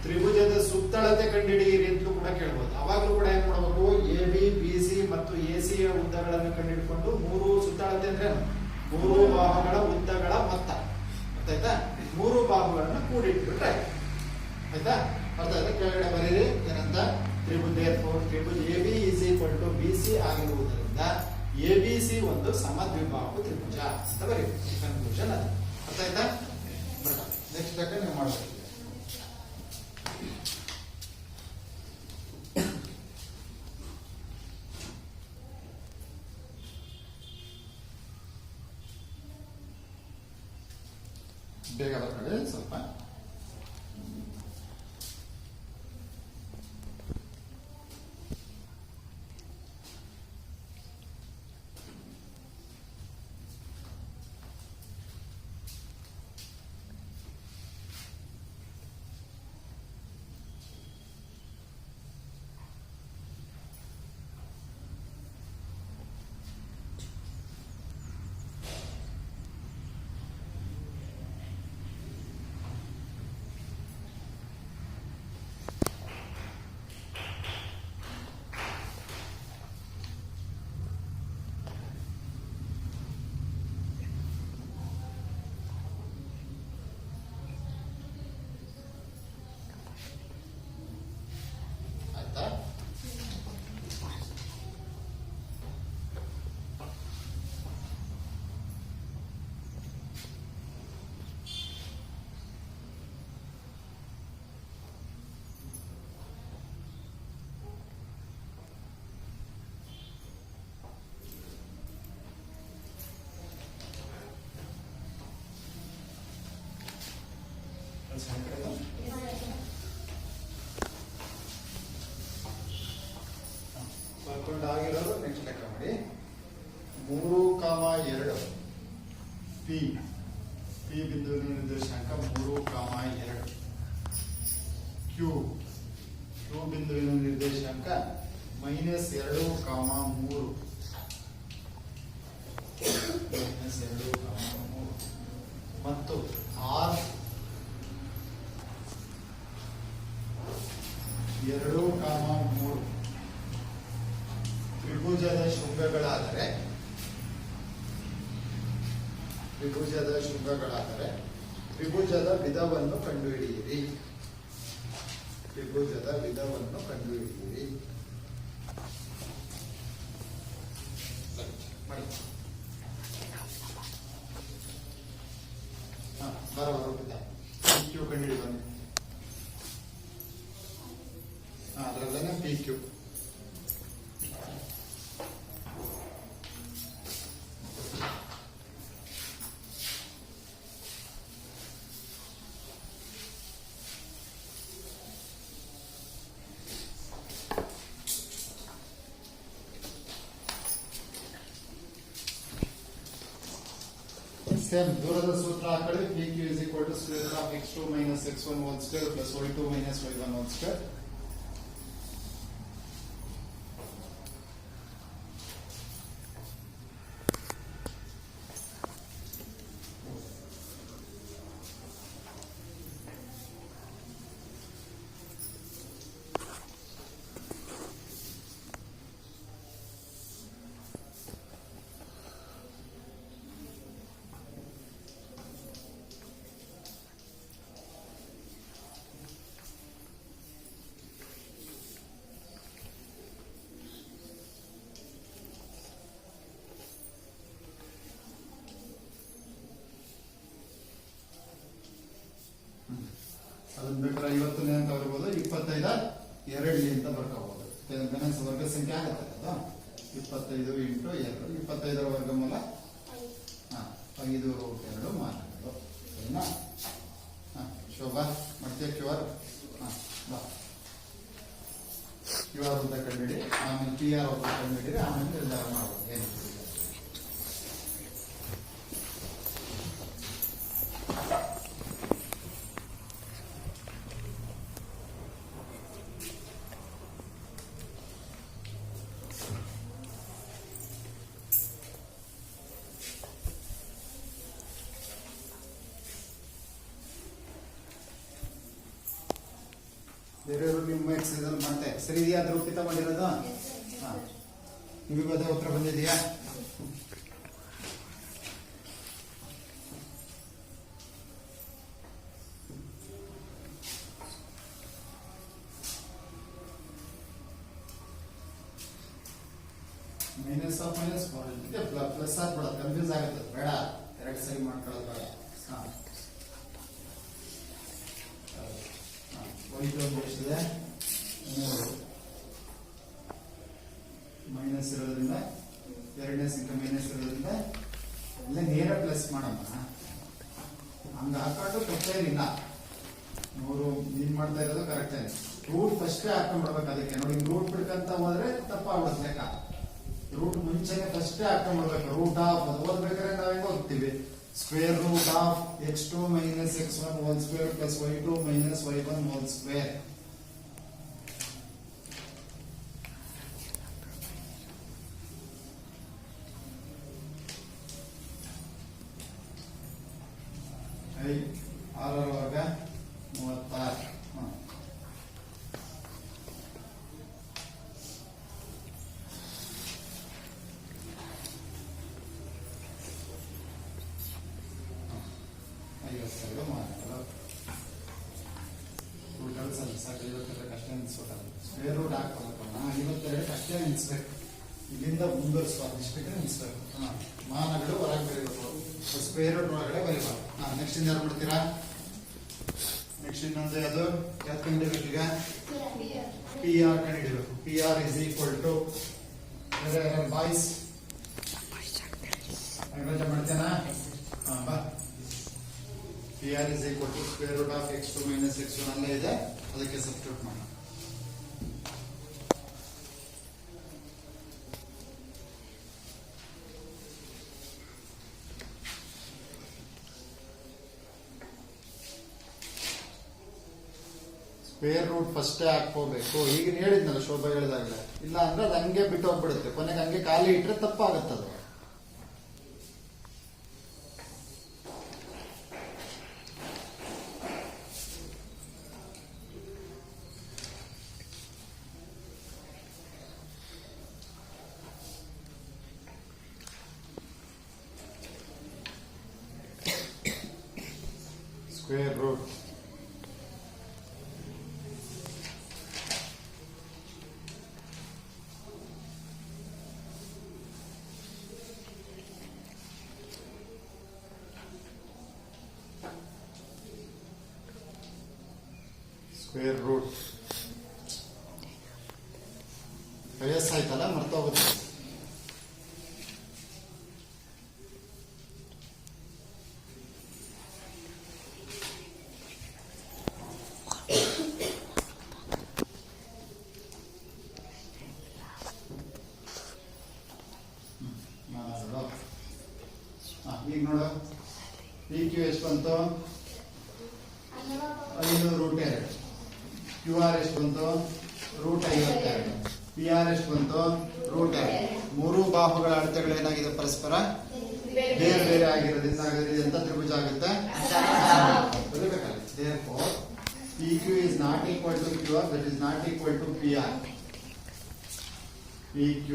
ತ್ರಿಭುಜದ ಸುತ್ತಳತೆ ಕಂಡುಹಿಡಿಯಿರಿ ಅಂತಲೂ ಕೂಡ ಕೇಳಬಹುದು. ಅವಾಗಲೂ ಕೂಡ ಏನ್ ಮಾಡಬೇಕು? ಎ ಬಿ, ಬಿ ಸಿ ಮತ್ತು ಎ ಸಿ ಯ ಉದ್ದಗಳನ್ನು ಕಂಡುಹಿಡ್ಕೊಂಡು 3 ಸುತ್ತಳತೆ ಅಂದ್ರೆ 3 ಬಾಹುಗಳ ಉದ್ದಗಳ ಮೊತ್ತ ಆಯ್ತಾ? 3 ಬಾಹುಗಳನ್ನು ಕೂಡಿಟ್ಬಿಟ್ರೆ ಆಯ್ತಾ? ಅರ್ಥ ಆಯ್ತಾ? ಕೆಳಗಡೆ ಬರೀರಿ ಏನಂತ? ತ್ರಿಭುಜ A B is equal to B C ಆಗಿರುವುದರಿಂದ ಎ ಬಿ ಸಿ ಒಂದು ಸಮದ್ವಿಬಾಹು ತ್ರಿಭುಜ ಅಂತ ಬರೀರಿ. ಕನ್ಕ್ಲೂಷನ್ ಅದು. ಅರ್ಥ ಆಯ್ತಾ? ನೆಕ್ಸ್ಟ್ ತಕ್ಕ ನೀವು ಮಾಡಬೇಕು. ಬೇಗ ಬರ್ಕೊಳ್ಳಿ ಸ್ವಲ್ಪ. ಬರ್ಕೊಂಡಾಗಿರೋದು ನೆಕ್ಸ್ಟ್ ಲೆಕ್ಕ ಮಾಡಿ. 3,2 ಪಿ ಬಿಂದುವಿನ ನಿರ್ದೇಶಾಂಕ 3,2. ಕ್ಯೂ ಬಿಂದುವಿನ ನಿರ್ದೇಶಾಂಕ -2,3 ಮತ್ತು ಆರ್ 2,3 ತ್ರಿಭುಜದ ಶೃಂಗಗಳಾದರೆ ತ್ರಿಭುಜದ ವಿಧವನ್ನು ಕಂಡುಹಿಡಿಯಿರಿ. ಮಾಡಿ. ಬರೋಬರ ಕ್ಯೂ ಕಂಡುಹಿಡಿ ಬನ್ನಿ. ಅದರಲ್ಲೇನೆ ಪಿ ಕ್ಯೂ. ಸೇಮ್ ದೂರದ ಸೂತ್ರ ಹಾಕೊಳ್ಳಿ. P Q is equal to square root of x2 minus x1 whole square plus y2 minus y1 whole square. ಅದನ್ನ ಬೇಕಾದ್ರೆ 50ನೇ ಅಂತ ಬರ್ಬೋದು, 25 2 ಅಂತ ಬರ್ಕೋಬಹುದು. ಗಣೇಶ ವರ್ಗ ಸಂಖ್ಯೆ ಆಗುತ್ತೆ ಅದು. 25 × 2 25ರ ವರ್ಗಮೂಲ 5√2 ಮಾನಗಳು. ಸರಿನಾ? ಶೋಭಾ ಮಾಡ್ತೀಯ QR? ಬಾ QR ಅಂತ ಕಂಡುಹಿಡಿ, ಆಮೇಲೆ PR ಅಂತ ಕಂಡುಹಿಡಿದ್ರೆ ಆಮೇಲೆ ನಿರ್ಧಾರ ಮಾಡ್ಬೋದು ಏನಿದೆ. ಬೇರೆಯವರು ನಿಮ್ಮ ಎಕ್ಸರ್ಸೈಸ್ ಮಾಡ್ತಾರೆ. ಸರಿ ಇದೆಯಾ ದ್ರೌಪಿತ ಮಾಡಿರೋದು? ನಿಮಗೂ ಅದೇ ಉತ್ತರ ಬಂದಿದೆಯಾ? ಮೈನಸ್ ಆಫ್ ಮೈನಸ್ ಪ್ಲಸ್ ಆಗ್ಬಿಡ, ಕನ್ಫ್ಯೂಸ್ ಆಗುತ್ತೆ. ಬೇಡ, ಎರಡು ಸರಿ ಮಾಡ್ಕೊಳ್ಳೋದು ಬೇಡ. ವೈದ್ಯೊಂದು ಎಷ್ಟಿದೆ? 3 ಮೈನಸ್ ಇರೋದ್ರಿಂದ ಎರಡನೇ ಸಂಖ್ಯೆ ಮೈನಸ್ ಇರೋದ್ರಿಂದ ಎಲ್ಲ ನೇರ ಪ್ಲಸ್ ಮಾಡಮ್ಮ. ಹಂಗ ಹಾಕೊಂಡು ತಪ್ಪೇನಿಲ್ಲ. 3 ನೀನ್ ಮಾಡ್ತಾ ಇರೋದು ಕರೆಕ್ಟ್ ಆಗಿ ರೂಟ್ ಫಸ್ಟೇ ಹಾಕೊಂಡ್ಬಿಡ್ಬೇಕು. ಅದಕ್ಕೆ ನೋಡಿ, ರೂಟ್ ಬಿಡ್ಕಂತ ಹೋದ್ರೆ ತಪ್ಪಾಗ್ಬಿಡುತ್ತೆ ಲೆಕ್ಕ. ರೂಟ್ ಮುಂಚೆನೆ ಫಸ್ಟೇ ಹಾಕೊಂಡ್ಬಿಡ್ಬೇಕು. ರೂಟ್ ಆಫ್ ಅದು ಓದ್ಬೇಕಾದ್ರೆ ನಾವ್ ಹೆಂಗ್ ಹೋಗ್ತೀವಿ? Square root of x2 minus x1 whole square plus y2 minus y1 whole square. I 6 ವರ್ಗ 36. ಸ್ಕ್ವೇರ್ ರೂಟ್ ಹಾಕೋಣ. 52 ಅಷ್ಟೇ ನಿಲ್ಲಿಸ್ಬೇಕು. ಇಲ್ಲಿಂದ ಮುಂದುವರಿಸಬಾರ್ದು, ಇಷ್ಟಕ್ಕೆ ನಿಲ್ಲಿಸ್ಬೇಕು. ಮಾನಗಳು ಹೊರಗೆ ಬರೀಬೇಕು, ಸ್ಕ್ವೇರ್ ರೂಟ್ ಒಳಗಡೆ ಬರೀಬಾರ್ದು. ನೆಕ್ಸ್ಟ್ ಇಂದ ಯಾರು ಮಾಡ್ತೀರಾ? ನೆಕ್ಸ್ಟ್ ಇನ್ನೊಂದು ಅದು ಯಾವ್ದು ಕಂಡಿಡ್ಬೇಕು? ಈಗ PR ಕಂಡಿಡ್ಬೇಕು. PR ಇಸ್ ಈಕ್ವಲ್ ಟು ಬಾಯ್ಸ್ ಮಾಡ್ತೇನಾ? ಬಾ. PR is equal to square root of x2 minus x1 ಅಲ್ಲೇ ಇದೆ, ಅದಕ್ಕೆ ಸಬ್ಸ್ಟಿಟ್ಯೂಟ್ ಮಾಡೋಣ. ಸ್ಕ್ವೇರ್ ರೂಟ್ ಫಸ್ಟೇ ಹಾಕೋಬೇಕು. ಈಗ ಹೇಳಿದ್ನಲ್ಲ ಶೋಭಾ ಹೇಳಿದಾಗಲೇ. ಇಲ್ಲ ಅಂದ್ರೆ ಅದು ಹಂಗೆ ಬಿಟ್ಟು ಹೋಗ್ಬಿಡುತ್ತೆ, ಕೊನೆಗೆ ಹಂಗೆ ಖಾಲಿ ಇಟ್ರೆ ತಪ್ಪಾಗತ್ತದು. Square root ವಯಸ್ಸಾಯ್ತಲ್ಲ ಮರ್ತೋಗುತ್ತೆ. ಈಗ ನೋಡು, PQ ಎಷ್ಟು ಬಂತು? 5√2. QR ಎಷ್ಟು ಬಂತು? √52. PR ಎಷ್ಟು ಬಂತು? √2. ಮೂರು ಬಾಹುಗಳ ಅಳತೆಗಳು ಏನಾಗಿದೆ? ಪರಸ್ಪರ ಬೇರೆ ಬೇರೆ ಆಗಿರೋದ್ರಿಂದ ಎಂತ ತ್ರಿಭುಜ ಆಗುತ್ತೆ? Therefore, PQ is not equal to QR, that is not equal to PR. PQ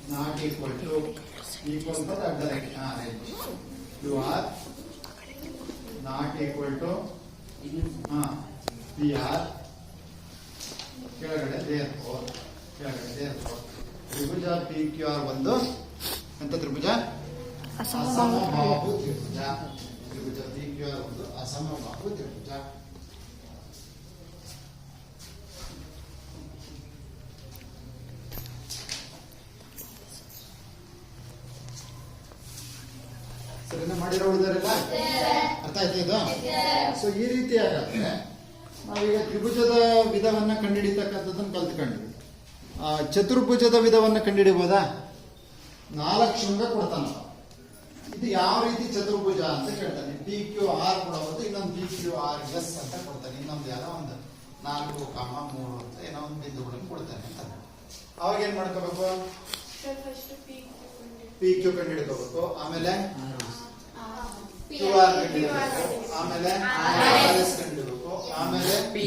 not equal to equal to that direction. Right. QR not equal to PR ಕೆಳಗಡೆ. therefore ತ್ರಿಭುಜ PQR ಒಂದು ಎಂತ ತ್ರಿಭುಜ? ಅಸಮಬಾಹು ತ್ರಿಭುಜ. ತ್ರಿಭುಜ PQR ಒಂದು ಅಸಮಬಾಹು ತ್ರಿಭುಜ. ಸರಿನಾ? ಮಾಡಿರೋ ಉಳಿದಾರೆಲ್ಲ ಅರ್ಥ ಆಯ್ತಾ ಇದು? ಸೊ ಈ ರೀತಿ ಆಗಾದ್ರೆ ನಾವೀಗ ತ್ರಿಭುಜದ ವಿಧವನ್ನ ಕಂಡುಹಿಡಿತಕ್ಕಂಥದ್ದನ್ನು ಕಲ್ತ್ಕೊಂಡ್ವಿ. ಚತುರ್ಭುಜದ ವಿಧವನ್ನ ಕಂಡುಹಿಡಿಬೋದಾ? 4 ಶೃಂಗ ಕೊಡ್ತಾನ. ಇದು ಯಾವ ರೀತಿ ಚತುರ್ಭುಜ ಅಂತ ಕೇಳ್ತಾನೆ. ಪಿ ಕ್ಯೂ ಆರ್ ಕೊಡಬಹುದು, ಇನ್ನೊಂದು ಪಿ ಕ್ಯೂ ಆರ್ ಎಸ್ ಅಂತ ಕೊಡ್ತಾನೆ, ಇನ್ನೊಂದು ಯಾರೋ ಒಂದು 4,3 ಅಂತ ಏನೋ ಒಂದು ಬಿಂದುಗಳನ್ನು ಕೊಡ್ತಾನೆ ಅಂತ. ಅವಾಗ ಏನ್ ಮಾಡ್ಕೋಬೇಕು? ಪಿ ಕ್ಯೂ ಕಂಡು ಹಿಡ್ಕೋಬೇಕು, ಆಮೇಲೆ ಕ್ಯೂ ಆರ್ ಕಂಡು ಹಿಡಿಬೇಕು, ಆಮೇಲೆ ಆರ್ ಎಸ್ ಕಂಡು ಹಿಡಿಬೇಕು, ಆಮೇಲೆ ಪಿ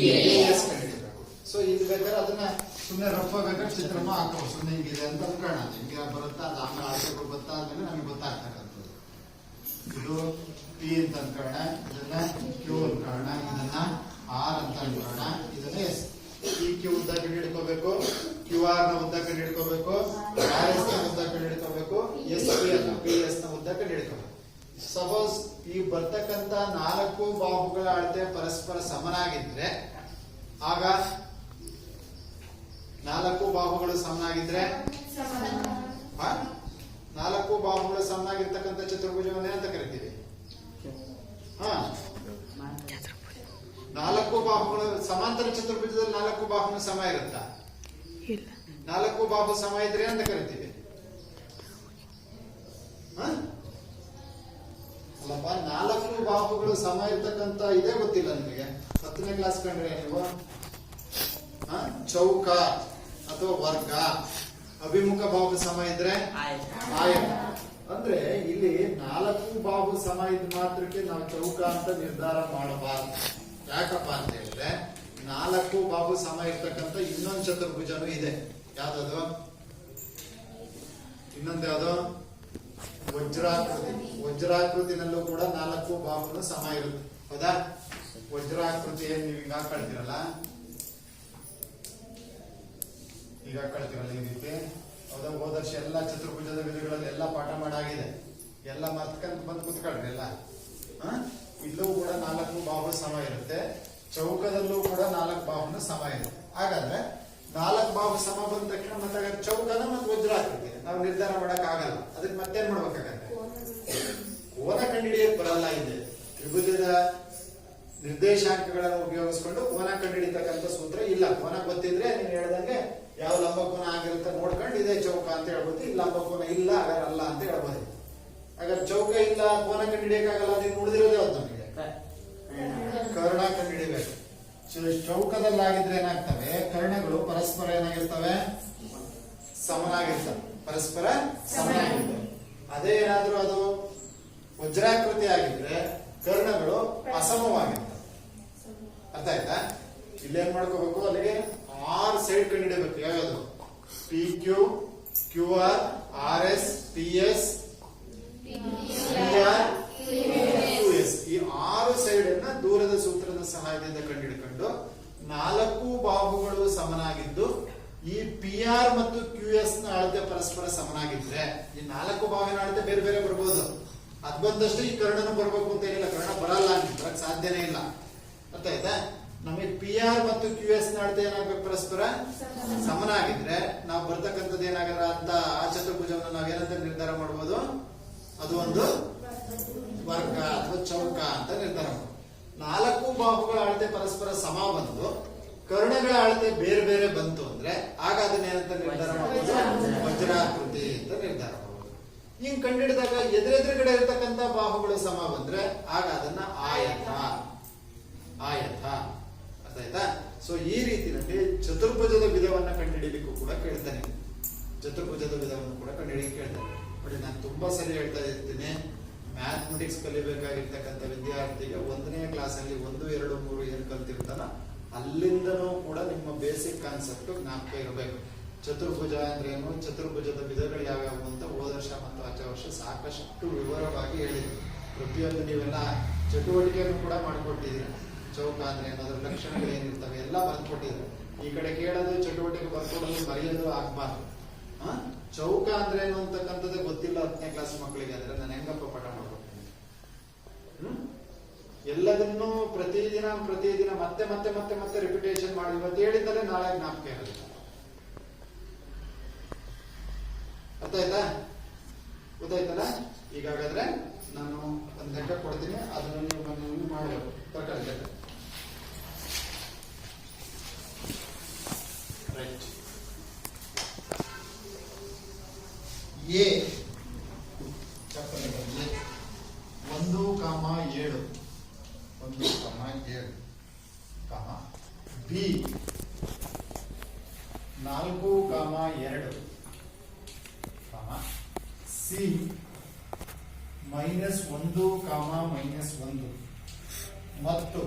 ಎಸ್ ಕಂಡು ಹಿಡಿಬೇಕು. ಸೊ ಇದು ಬೇಕಾದ್ರೆ ಅದನ್ನ ಸುಮ್ಮನೆ ರಫ್ ಬೇಕಾದ್ರೆ ಚಿತ್ರನೂ ಹಾಕೋದು, ಸುಮ್ಮನೆ ಹಿಂಗಿದೆ ಅಂತ ಅನ್ಕೋಣ. ಹಿಂಗೆ ಬರುತ್ತಾ ಅದು ಆಮೇಲೆ ಆಳ್ಸಕ್ಕೆ ಗೊತ್ತಾದ್ಮೇಲೆ ನಮಗೆ ಗೊತ್ತಾಗ್ತಕ್ಕಂಥದ್ದು. ಇದು ಪಿ ಅಂತ ಅನ್ಕೋಣ, ಇದನ್ನ ಕ್ಯೂ ಅನ್ಕೋಣ, ಇದನ್ನ ಆರ್ ಅಂತ ಅನ್ಕೋಣ, ಇದನ್ನ ಎಸ್. ಪಿ ಕ್ಯೂ ಉದ್ದ ಕಂಡು ಹಿಡ್ಕೋಬೇಕು, ಕ್ಯೂ ಆರ್ ನ ಉದ್ದ ಕಂಡು ಹಿಡ್ಕೋಬೇಕು, ಆರ್ ಎಸ್ ನ ಉದ್ದ ಕಂಡು ಹಿಡ್ಕೋಬೇಕು, ಎಸ್ ಪಿ ಅನ್ನು ಪಿ ಎಸ್ ನ ಉದ್ದ ಕಂಡು ಹಿಡ್ಕೋಬೇಕು. ಸಪೋಸ್ ಈ ಬರ್ತಕ್ಕಂತ 4 ಬಾಹುಗಳ ಅಳತೆ ಪರಸ್ಪರ ಸಮನಾಗಿದ್ರೆ, ಆಗ 4 ಬಾಹುಗಳು ಸಮನಾಗಿದ್ರೆ 4 ಬಾಹುಗಳು ಸಮನಾಗಿರ್ತಕ್ಕಂಥ ಚತುರ್ಭುಜವನ್ನೇ ಅಂತ ಕರಿತೀವಿ. 4 ಬಾಹುಗಳು ಸಮಾಂತರ ಚತುರ್ಭುಜದಲ್ಲಿ 4 ಬಾಹುನ ಸಮ ಇರುತ್ತಾ? 4 ಬಾಹು ಸಮ ಇದ್ರೆ ಅಂತ ಕರಿತೀವಿ. ಅಲ್ಲಪ್ಪ, 4 ಬಾಹುಗಳು ಸಮ ಇರ್ತಕ್ಕಂಥ ಇದೇ ಗೊತ್ತಿಲ್ಲ ನಿಮಗೆ. 10ನೇ ಕ್ಲಾಸ್ ಕಂಡ್ರೆ ನೀವು ಚೌಕ ಅಥವಾ ವರ್ಗ, ಅಭಿಮುಖ ಬಾಹು ಸಮ ಇದ್ರೆ ಆಯತ. ಅಂದ್ರೆ ಇಲ್ಲಿ 4 ಬಾಹು ಸಮ ಇದ್ ಮಾತ್ರಕ್ಕೆ ನಾವು ಚೌಕ ಅಂತ ನಿರ್ಧಾರ ಮಾಡಬಾರ್ದು. ಯಾಕಪ್ಪ ಅಂತ ಹೇಳಿದ್ರೆ 4 ಬಾಹು ಸಮ ಇರ್ತಕ್ಕಂಥ ಇನ್ನೊಂದು ಚತುರ್ಭುಜನೂ ಇದೆ. ಯಾವ್ದದು? ಇನ್ನೊಂದು ಯಾವ್ದು? ವಜ್ರಾಕೃತಿ. ವಜ್ರಾಕೃತಿನಲ್ಲೂ ಕೂಡ 4 ಬಾಹುಗಳು ಸಮ ಇರುತ್ತೆ. ಹೌದಾ? ವಜ್ರಾಕೃತಿ ಏನ್ ನೀವು ಈಗ ಹಾಕೊಳ್ತೀರಲ್ಲ, ಈಗ ಹಾಕೊಳ್ತೀರಲ್ಲ ಈ ರೀತಿ. ಹೌದಾ? ಹೋದ ವರ್ಷ ಎಲ್ಲ ಚತುರ್ಭುಜದ ವಿಧಗಳಲ್ಲಿ ಎಲ್ಲ ಪಾಠ ಮಾಡಾಗಿದೆ. ಎಲ್ಲ ಮತ್ಕಂತ ಬಂದು ಕುತ್ಕೊಳ್ರಿ ಎಲ್ಲ. ಇಲ್ಲೂ ಕೂಡ 4 ಬಾಹು ಸಮ ಇರುತ್ತೆ. ಚೌಕದಲ್ಲೂ ಕೂಡ 4 ಬಾಹುನ ಸಮ ಇರುತ್ತೆ. ಹಾಗಾದ್ರೆ 4 ಬಾಹು ಸಮ ಬಂದ ತಕ್ಷಣ ಮತ್ತೆ ಚೌಕದ ಮತ್ತು ವಜ್ರಾಕೃತಿ ನಾವು ನಿರ್ಧಾರ ಮಾಡಕ್ ಆಗಲ್ಲ. ಅದಕ್ಕೆ ಮತ್ತೇನ್ ಮಾಡ್ಬೇಕಾಗತ್ತೆ? ಕೋನ ಕಂಡುಹಿಡಿಯಕ್ ಬರಲ್ಲ. ಇದೆ ತ್ರಿಭುಜದ ನಿರ್ದೇಶಾಂಕಗಳನ್ನು ಉಪಯೋಗಿಸ್ಕೊಂಡು ಕೋನ ಕಂಡುಹಿಡಿತಕ್ಕಂಥ ಸೂತ್ರ ಇಲ್ಲ. ಕೋನ ಗೊತ್ತಿದ್ರೆ ನೀವು ಹೇಳ್ದಂಗೆ ಯಾವ ಲಂಬಕೋನ ಆಗಿರುತ್ತೆ ನೋಡ್ಕೊಂಡು ಇದೇ ಚೌಕ ಅಂತ ಹೇಳ್ಬೋದು. ಇಲ್ಲಿ ಲಂಬಕೋನ ಇಲ್ಲ, ಹಾಗಾದ್ರೆ ಅಲ್ಲ ಅಂತ ಹೇಳ್ಬೋದು. ಹಾಗಾದ್ರೆ ಚೌಕ ಇಲ್ಲ, ಕೋನ ಕಂಡುಹಿಡಿಯಕ್ಕಾಗಲ್ಲ. ಅದನ್ನ ಉಳಿದಿರೋದೇ ಯಾವ್ದು? ನಮಗೆ ಕರ್ಣ ಕಂಡುಹಿಡಿಬೇಕು. ಚೌಕದಲ್ಲಾಗಿದ್ರೆ ಏನಾಗ್ತವೆ? ಕರ್ಣಗಳು ಪರಸ್ಪರ ಏನಾಗಿರ್ತವೆ? ಸಮನಾಗಿರ್ತವೆ. ಪರಸ್ಪರ ಸಮನಾಗಿರ್ತವೆ. ಅದೇ ಏನಾದ್ರೂ ಅದು ವಜ್ರಾಕೃತಿ ಆಗಿದ್ರೆ ಕರ್ಣಗಳು ಅಸಮವಾಗಿರ್ತವೆ. ಅರ್ಥ ಆಯ್ತಾ? ಇಲ್ಲೇನ್ ಮಾಡ್ಕೋಬೇಕು? ಅಲ್ಲಿಗೆ 6 ಸೈಡ್ ಕಂಡುಹಿಡಿಯಬೇಕು. ಯಾವ್ಯಾವುದು? P Q, Q R, R S, P S, P R, Q S. ಈ 6 ಸೈಡ್ ಅನ್ನ ದೂರದ ಸೂತ್ರದ ಸಹಾಯದಿಂದ ಕಂಡುಹಿಡ್ಕೊಂಡು 4 ಬಾಹುಗಳು ಸಮನಾಗಿದ್ದು ಈ ಪಿ ಆರ್ ಮತ್ತು ಕ್ಯೂ ಎಸ್ ನ ಅಳತೆ ಪರಸ್ಪರ ಸಮನಾಗಿದ್ರೆ ಈ 4 ಬಾಹುವಿನ ಅಳತೆ ಬೇರೆ ಬೇರೆ ಬರ್ಬೋದು. ಅದ್ ಬಂದಷ್ಟು ಈ ಕರ್ಣನು ಬರ್ಬೇಕು ಅಂತ ಏನಿಲ್ಲ. ಕರ್ಣ ಬರಲ್ಲ, ಬರಕ್ ಸಾಧ್ಯನೇ ಇಲ್ಲ. ಅರ್ಥ ಆಯ್ತಾ? ನಮಗೆ ಪಿ ಆರ್ ಮತ್ತು ಕ್ಯೂ ಎಸ್ ನ ಅಳತೆ ಏನಾಗಬೇಕು? ಪರಸ್ಪರ ಸಮನಾಗಿದ್ರೆ ನಾವು ಬರ್ತಕ್ಕಂಥದ್ದು ಏನಾಗಲ್ಲ ಅಂತ ಆ ಚತುರ್ಭುಜವನ್ನು ನಾವೇನಂತ ನಿರ್ಧಾರ ಮಾಡಬಹುದು? ಅದು ಒಂದು ವರ್ಗ ಅಥವಾ ಚೌಕ ಅಂತ ನಿರ್ಧಾರ ಮಾಡಬಹುದು. 4 ಬಾಹುಗಳ ಅಳತೆ ಪರಸ್ಪರ ಸಮ ಬಂದು ಕರ್ಣಗಳ ಅಳತೆ ಬೇರೆ ಬೇರೆ ಬಂತು ಅಂದ್ರೆ ಆಗ ಅದನ್ನೇನಂತ ನಿರ್ಧಾರ ಮಾಡಬಹುದು? ವಜ್ರಾಕೃತಿ ಅಂತ ನಿರ್ಧಾರ ಮಾಡಬಹುದು. ಹಿಂಗ್ ಕಂಡಿಡಿದಾಗ ಎದುರೆದುರುಗಡೆ ಇರತಕ್ಕಂತ ಬಾಹುಗಳು ಸಮ ಬಂದ್ರೆ ಆಗ ಅದನ್ನ ಆಯತ. ಆಯತ. ಅರ್ಥ ಆಯ್ತಾ? ಸೊ ಈ ರೀತಿಯಲ್ಲಿ ಚತುರ್ಭುಜದ ವಿಧವನ್ನ ಕಂಡುಹಿಡಿಯಲಿಕ್ಕೂ ಕೂಡ ಕೇಳ್ತಾನೆ. ಚತುರ್ಭುಜದ ವಿಧವನ್ನು ಕೂಡ ಕಂಡುಹಿಡಿಯಕ್ಕೆ ಕೇಳ್ತಾನೆ. ನೋಡಿ, ನಾನು ತುಂಬಾ ಸರಿ ಹೇಳ್ತಾ ಇರ್ತೀನಿ, ಮ್ಯಾಥಮೆಟಿಕ್ಸ್ ಕಲಿಬೇಕಾಗಿರ್ತಕ್ಕಂಥ ವಿದ್ಯಾರ್ಥಿಗೆ 1ನೇ ಕ್ಲಾಸಲ್ಲಿ 1, 2, 3 ಏನ್ ಕಲ್ತಿರ್ತಾನ ಅಲ್ಲಿಂದನೂ ಕೂಡ ನಿಮ್ಮ ಬೇಸಿಕ್ ಕಾನ್ಸೆಪ್ಟ್ ಜ್ಞಾಪಕ ಇರಬೇಕು. ಚತುರ್ಭುಜ ಅಂದ್ರೆ ಏನು, ಚತುರ್ಭುಜದ ವಿಧಗಳು ಯಾವ್ಯಾವು ಅಂತ ಹೋದ ವರ್ಷ ಮತ್ತು ಆಚೆ ವರ್ಷ ಸಾಕಷ್ಟು ವಿವರವಾಗಿ ಹೇಳಿದ್ರು. ಪ್ರತಿಯೊಂದು ನೀವೆಲ್ಲ ಚಟುವಟಿಕೆಯನ್ನು ಕೂಡ ಮಾಡಿಕೊಟ್ಟಿದ್ದೀರಿ. ಚೌಕ ಅಂದ್ರೆ ಏನಾದ್ರು ಲಕ್ಷಣಗಳು ಏನಿರ್ತವೆ ಎಲ್ಲ ಬರ್ಕೊಟ್ಟಿದ್ರು. ಈ ಕಡೆ ಕೇಳೋದು, ಚಟುವಟಿಕೆ ಬರ್ಕೊಡೋದು, ಮರೆಯೋದು ಆಗ್ಬಾರ್ದು. ಚೌಕ ಅಂದ್ರೆ ಏನು ಅಂತಕ್ಕಂಥದ್ದೇ ಗೊತ್ತಿಲ್ಲ 10ನೇ ಕ್ಲಾಸ್ ಮಕ್ಕಳಿಗೆ. ಅಂದ್ರೆ ನಾನು ಹೆಂಗಪ್ಪ ಪಾಠ ಮಾಡ್ಬೇಕು? ಎಲ್ಲದನ್ನೂ ಪ್ರತಿದಿನ ಮತ್ತೆ ಮತ್ತೆ ಮತ್ತೆ ಮತ್ತೆ ರಿಪಿಟೇಷನ್ ಮಾಡಿ ಇವತ್ತು ಹೇಳಿದ್ದಲ್ಲೇ ನಾಳೆ ಜ್ಞಾಪಕ ಇರೋದಿಲ್ಲ. ಅರ್ಥ ಆಯ್ತಾ? ಗೊತ್ತಾಯ್ತಲ್ಲ? ಈಗಾಗಾದ್ರೆ ನಾನು ಈಗ ಕೊಡ್ತೀನಿ, ಅದನ್ನು ನೀವು ಮಾಡಬೇಕು. Correct right. A 1,7 B 4,2 C -1, ಮತ್ತು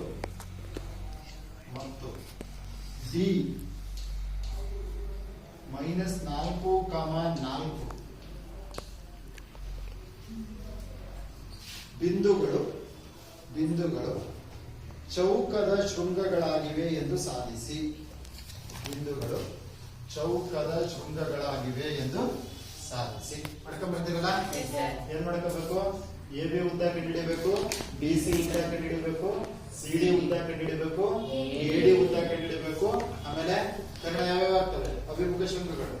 ಡಿ -4,4. ಬಿಂದುಗಳು ಚೌಕದ ಶೃಂಗಗಳಾಗಿವೆ ಎಂದು ಸಾಧಿಸಿ. ಬಿಂದುಗಳು ಚೌಕದ ಶೃಂಗಗಳಾಗಿವೆ ಎಂದು ಸಾಧಿಸಿ. ಮಾಡ್ಕೊಂಡ್ಬರ್ತೀರಲ್ಲ? ಏನ್ ಮಾಡ್ಕೋಬೇಕು? ಎ ಬಿ ಉದ್ದ ಕಂಡುಹಿಡಿಯಬೇಕು, ಬಿ ಸಿ ಉದ್ದ ಕಂಡುಹಿಡಿಯಬೇಕು, ಸಿ ಡಿ ಉದ್ದ ಕಂಡುಹಿಡಿಯಬೇಕು, ಎ ಡಿ ಉದ್ದ ಕಂಡುಹಿಡಿಯಬೇಕು. ಆಮೇಲೆ ಕನ್ನಡ ಯಾವ್ಯಾವ ಆಗ್ತವೆ? ಅಭಿಮುಖ ಶೃಂಗಗಳು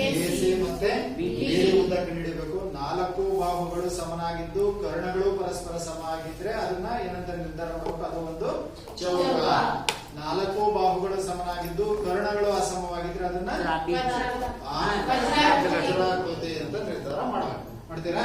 ಎಸಿ ಮತ್ತೆ ಬಿಡಿ ಉದ್ದ ಕಂಡುಹಿಡಿಯಬೇಕು. 4 ಬಾಹುಗಳು ಸಮನಾಗಿದ್ದು ಕರ್ಣಗಳು ಪರಸ್ಪರ ಸಮ ಆಗಿದ್ರೆ ಅದನ್ನ ಏನಂತ ನಿರ್ಧಾರ ಮಾಡಬೇಕು? ಅದು ಒಂದು ಚೌಕ. 4 ಬಾಹುಗಳು ಸಮನಾಗಿದ್ದು ಕರ್ಣಗಳು ಅಸಮವಾಗಿದ್ರೆ ಅದನ್ನ ವಜ್ರಾಕೃತಿ ಅಂತ ನಿರ್ಧಾರ ಮಾಡಬೇಕು. ಮಾಡ್ತೀರಾ?